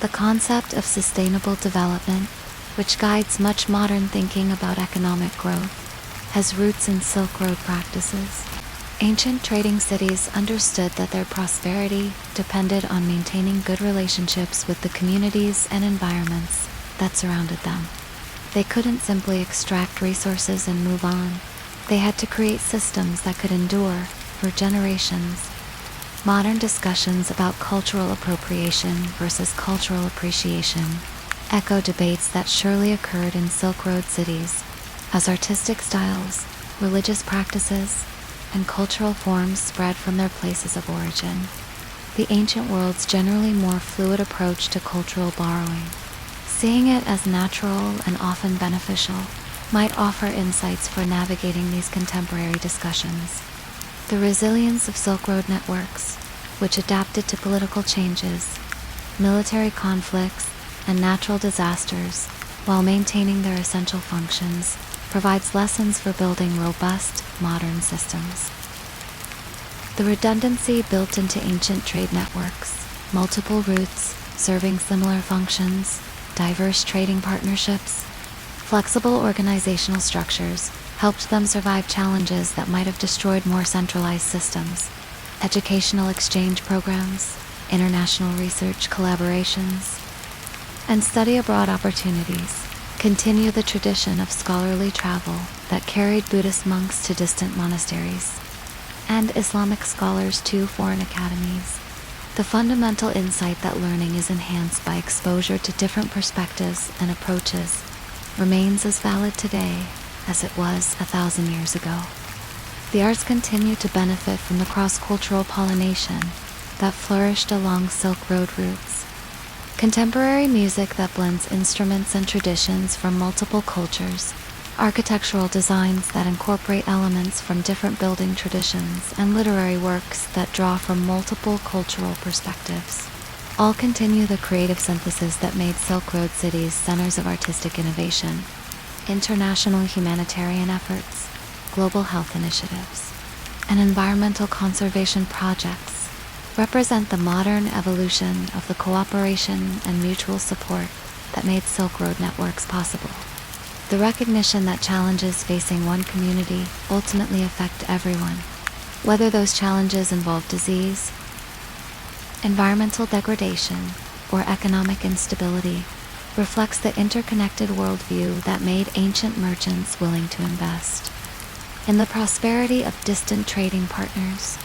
The concept of sustainable development, which guides much modern thinking about economic growth, has roots in Silk Road practices. Ancient trading cities understood that their prosperity depended on maintaining good relationships with the communities and environments that surrounded them. They couldn't simply extract resources and move on. They had to create systems that could endure for generations. Modern discussions about cultural appropriation versus cultural appreciation echo debates that surely occurred in Silk Road cities as artistic styles, religious practices, and cultural forms spread from their places of origin. The ancient world's generally more fluid approach to cultural borrowing, seeing it as natural and often beneficial, might offer insights for navigating these contemporary discussions. The resilience of Silk Road networks, which adapted to political changes, military conflicts, and natural disasters while maintaining their essential functions, provides lessons for building robust, modern systems. The redundancy built into ancient trade networks, multiple routes serving similar functions, diverse trading partnerships, flexible organizational structures helped them survive challenges that might have destroyed more centralized systems. Educational exchange programs, international research collaborations, and study abroad opportunities continue the tradition of scholarly travel that carried Buddhist monks to distant monasteries, and Islamic scholars to foreign academies. The fundamental insight that learning is enhanced by exposure to different perspectives and approaches remains as valid today as it was 1,000 years ago. The arts continue to benefit from the cross-cultural pollination that flourished along Silk Road routes. Contemporary music that blends instruments and traditions from multiple cultures, architectural designs that incorporate elements from different building traditions, and literary works that draw from multiple cultural perspectives all continue the creative synthesis that made Silk Road cities centers of artistic innovation. International humanitarian efforts, global health initiatives, and environmental conservation projects represent the modern evolution of the cooperation and mutual support that made Silk Road networks possible. The recognition that challenges facing one community ultimately affect everyone, whether those challenges involve disease, environmental degradation, or economic instability, reflects the interconnected worldview that made ancient merchants willing to invest in the prosperity of distant trading partners.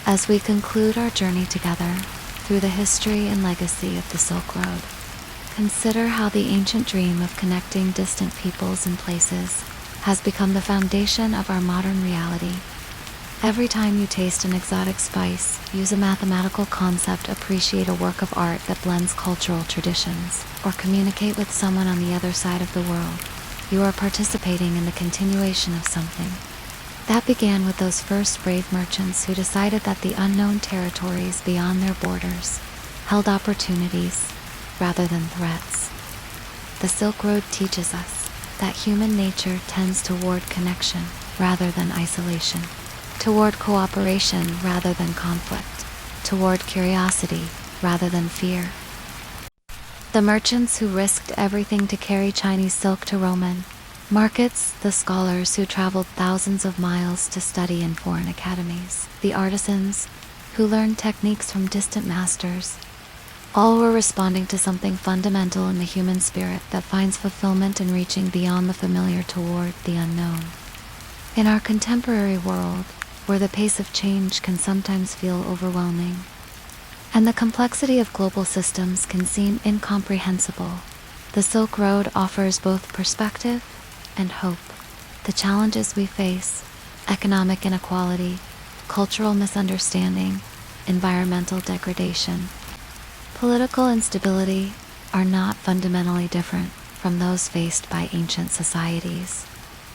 As we conclude our journey together through the history and legacy of the Silk Road, consider how the ancient dream of connecting distant peoples and places has become the foundation of our modern reality. Every time you taste an exotic spice, use a mathematical concept, appreciate a work of art that blends cultural traditions, or communicate with someone on the other side of the world, you are participating in the continuation of something That began with those first brave merchants who decided that the unknown territories beyond their borders held opportunities rather than threats. The Silk Road teaches us that human nature tends toward connection rather than isolation, toward cooperation rather than conflict, toward curiosity rather than fear. The merchants who risked everything to carry Chinese silk to Roman markets, the scholars who traveled thousands of miles to study in foreign academies, the artisans who learned techniques from distant masters, all were responding to something fundamental in the human spirit that finds fulfillment in reaching beyond the familiar toward the unknown. In our contemporary world, where the pace of change can sometimes feel overwhelming, and the complexity of global systems can seem incomprehensible, the Silk Road offers both perspective and hope. The challenges we face, economic inequality, cultural misunderstanding, environmental degradation, political instability, are not fundamentally different from those faced by ancient societies.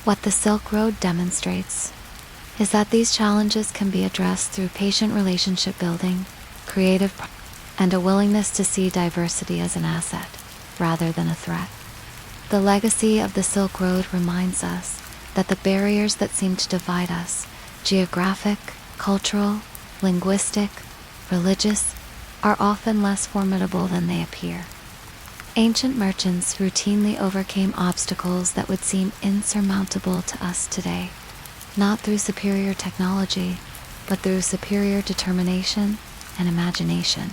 What the Silk Road demonstrates is that these challenges can be addressed through patient relationship building, and a willingness to see diversity as an asset rather than a threat. The legacy of the Silk Road reminds us that the barriers that seem to divide us, geographic, cultural, linguistic, religious, are often less formidable than they appear. Ancient merchants routinely overcame obstacles that would seem insurmountable to us today, not through superior technology, but through superior determination and imagination.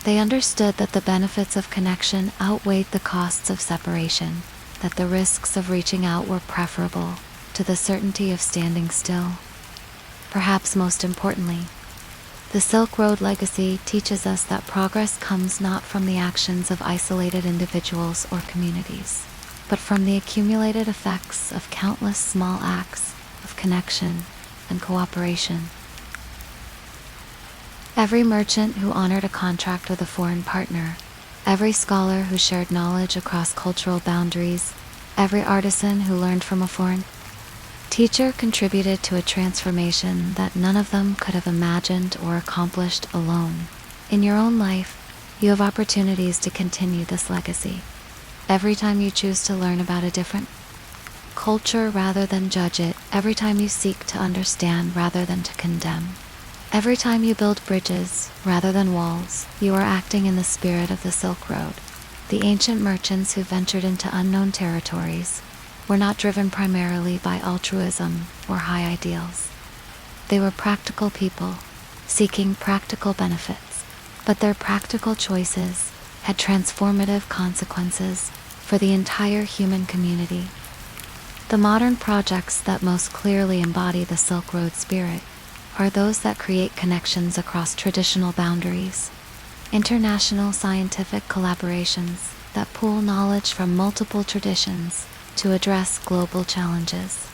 They understood that the benefits of connection outweighed the costs of separation, that the risks of reaching out were preferable to the certainty of standing still. Perhaps most importantly, the Silk Road legacy teaches us that progress comes not from the actions of isolated individuals or communities, but from the accumulated effects of countless small acts of connection and cooperation. Every merchant who honored a contract with a foreign partner, every scholar who shared knowledge across cultural boundaries, every artisan who learned from a foreign teacher contributed to a transformation that none of them could have imagined or accomplished alone. In your own life, you have opportunities to continue this legacy. Every time you choose to learn about a different culture rather than judge it, every time you seek to understand rather than to condemn, every time you build bridges rather than walls, you are acting in the spirit of the Silk Road. The ancient merchants who ventured into unknown territories were not driven primarily by altruism or high ideals. They were practical people, seeking practical benefits, but their practical choices had transformative consequences for the entire human community. The modern projects that most clearly embody the Silk Road spirit are those that create connections across traditional boundaries, international scientific collaborations that pool knowledge from multiple traditions to address global challenges,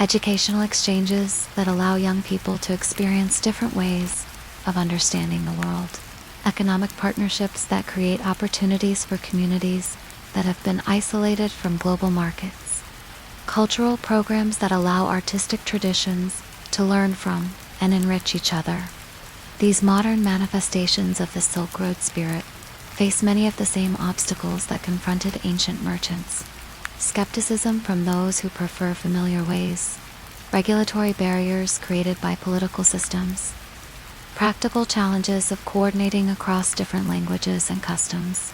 educational exchanges that allow young people to experience different ways of understanding the world, economic partnerships that create opportunities for communities that have been isolated from global markets, cultural programs that allow artistic traditions to learn from and enrich each other. These modern manifestations of the Silk Road spirit face many of the same obstacles that confronted ancient merchants: skepticism from those who prefer familiar ways, regulatory barriers created by political systems, practical challenges of coordinating across different languages and customs,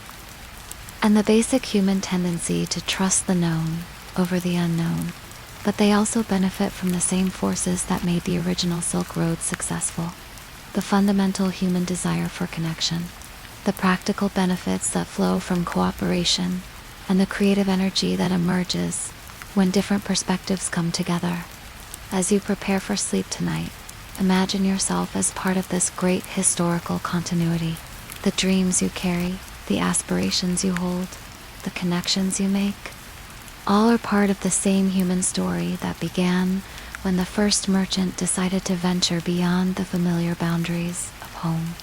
and the basic human tendency to trust the known over the unknown. But they also benefit from the same forces that made the original Silk Road successful: the fundamental human desire for connection, the practical benefits that flow from cooperation, and the creative energy that emerges when different perspectives come together. As you prepare for sleep tonight, imagine yourself as part of this great historical continuity. The dreams you carry, the aspirations you hold, the connections you make, all are part of the same human story that began when the first merchant decided to venture beyond the familiar boundaries of home.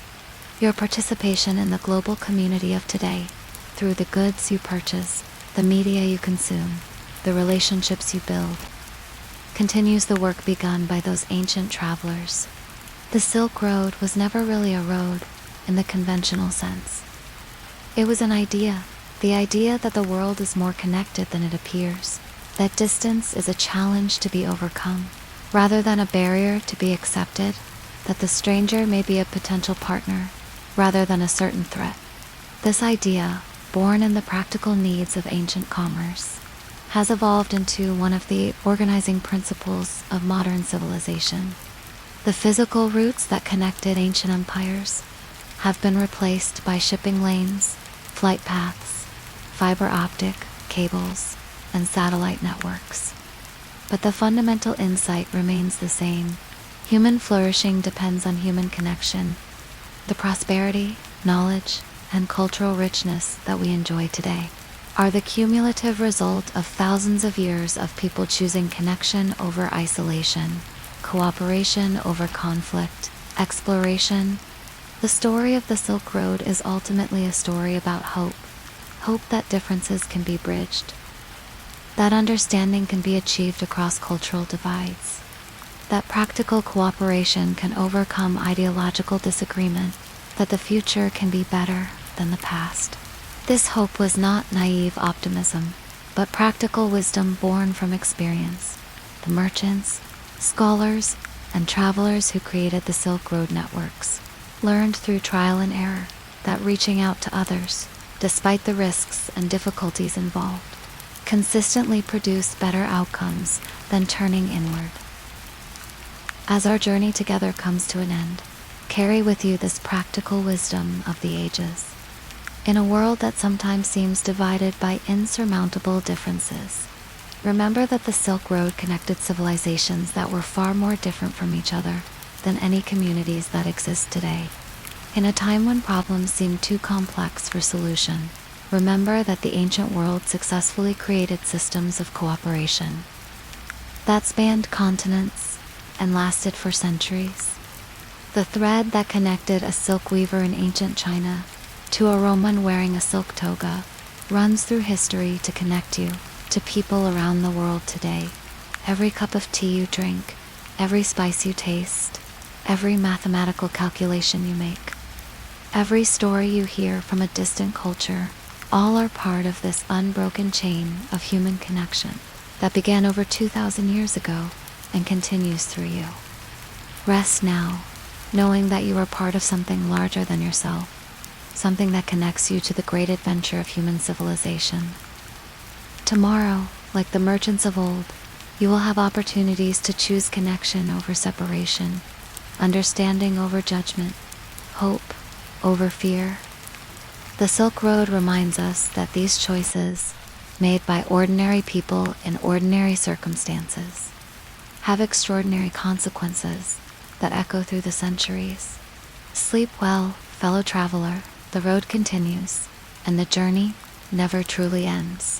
Your participation in the global community of today, through the goods you purchase, the media you consume, the relationships you build, continues the work begun by those ancient travelers. The Silk Road was never really a road in the conventional sense. It was an idea, the idea that the world is more connected than it appears, that distance is a challenge to be overcome, rather than a barrier to be accepted, that the stranger may be a potential partner, rather than a certain threat. This idea, born in the practical needs of ancient commerce, has evolved into one of the organizing principles of modern civilization. The physical routes that connected ancient empires have been replaced by shipping lanes, flight paths, fiber optic cables, and satellite networks. But the fundamental insight remains the same. Human flourishing depends on human connection. The prosperity, knowledge, and cultural richness that we enjoy today are the cumulative result of thousands of years of people choosing connection over isolation, cooperation over conflict, exploration. The story of the Silk Road is ultimately a story about hope, hope that differences can be bridged, that understanding can be achieved across cultural divides, that practical cooperation can overcome ideological disagreement, that the future can be better than the past. This hope was not naive optimism, but practical wisdom born from experience. The merchants, scholars, and travelers who created the Silk Road networks learned through trial and error that reaching out to others, despite the risks and difficulties involved, consistently produced better outcomes than turning inward. As our journey together comes to an end, carry with you this practical wisdom of the ages. In a world that sometimes seems divided by insurmountable differences, remember that the Silk Road connected civilizations that were far more different from each other than any communities that exist today. In a time when problems seem too complex for solution, remember that the ancient world successfully created systems of cooperation that spanned continents and lasted for centuries. The thread that connected a silk weaver in ancient China to a Roman wearing a silk toga runs through history to connect you to people around the world today. Every cup of tea you drink, every spice you taste, every mathematical calculation you make, every story you hear from a distant culture, all are part of this unbroken chain of human connection that began over 2,000 years ago and continues through you. Rest now, knowing that you are part of something larger than yourself, something that connects you to the great adventure of human civilization. Tomorrow, like the merchants of old, you will have opportunities to choose connection over separation, understanding over judgment, hope over fear. The Silk Road reminds us that these choices, made by ordinary people in ordinary circumstances, have extraordinary consequences that echo through the centuries. Sleep well, fellow traveler. The road continues, and the journey never truly ends.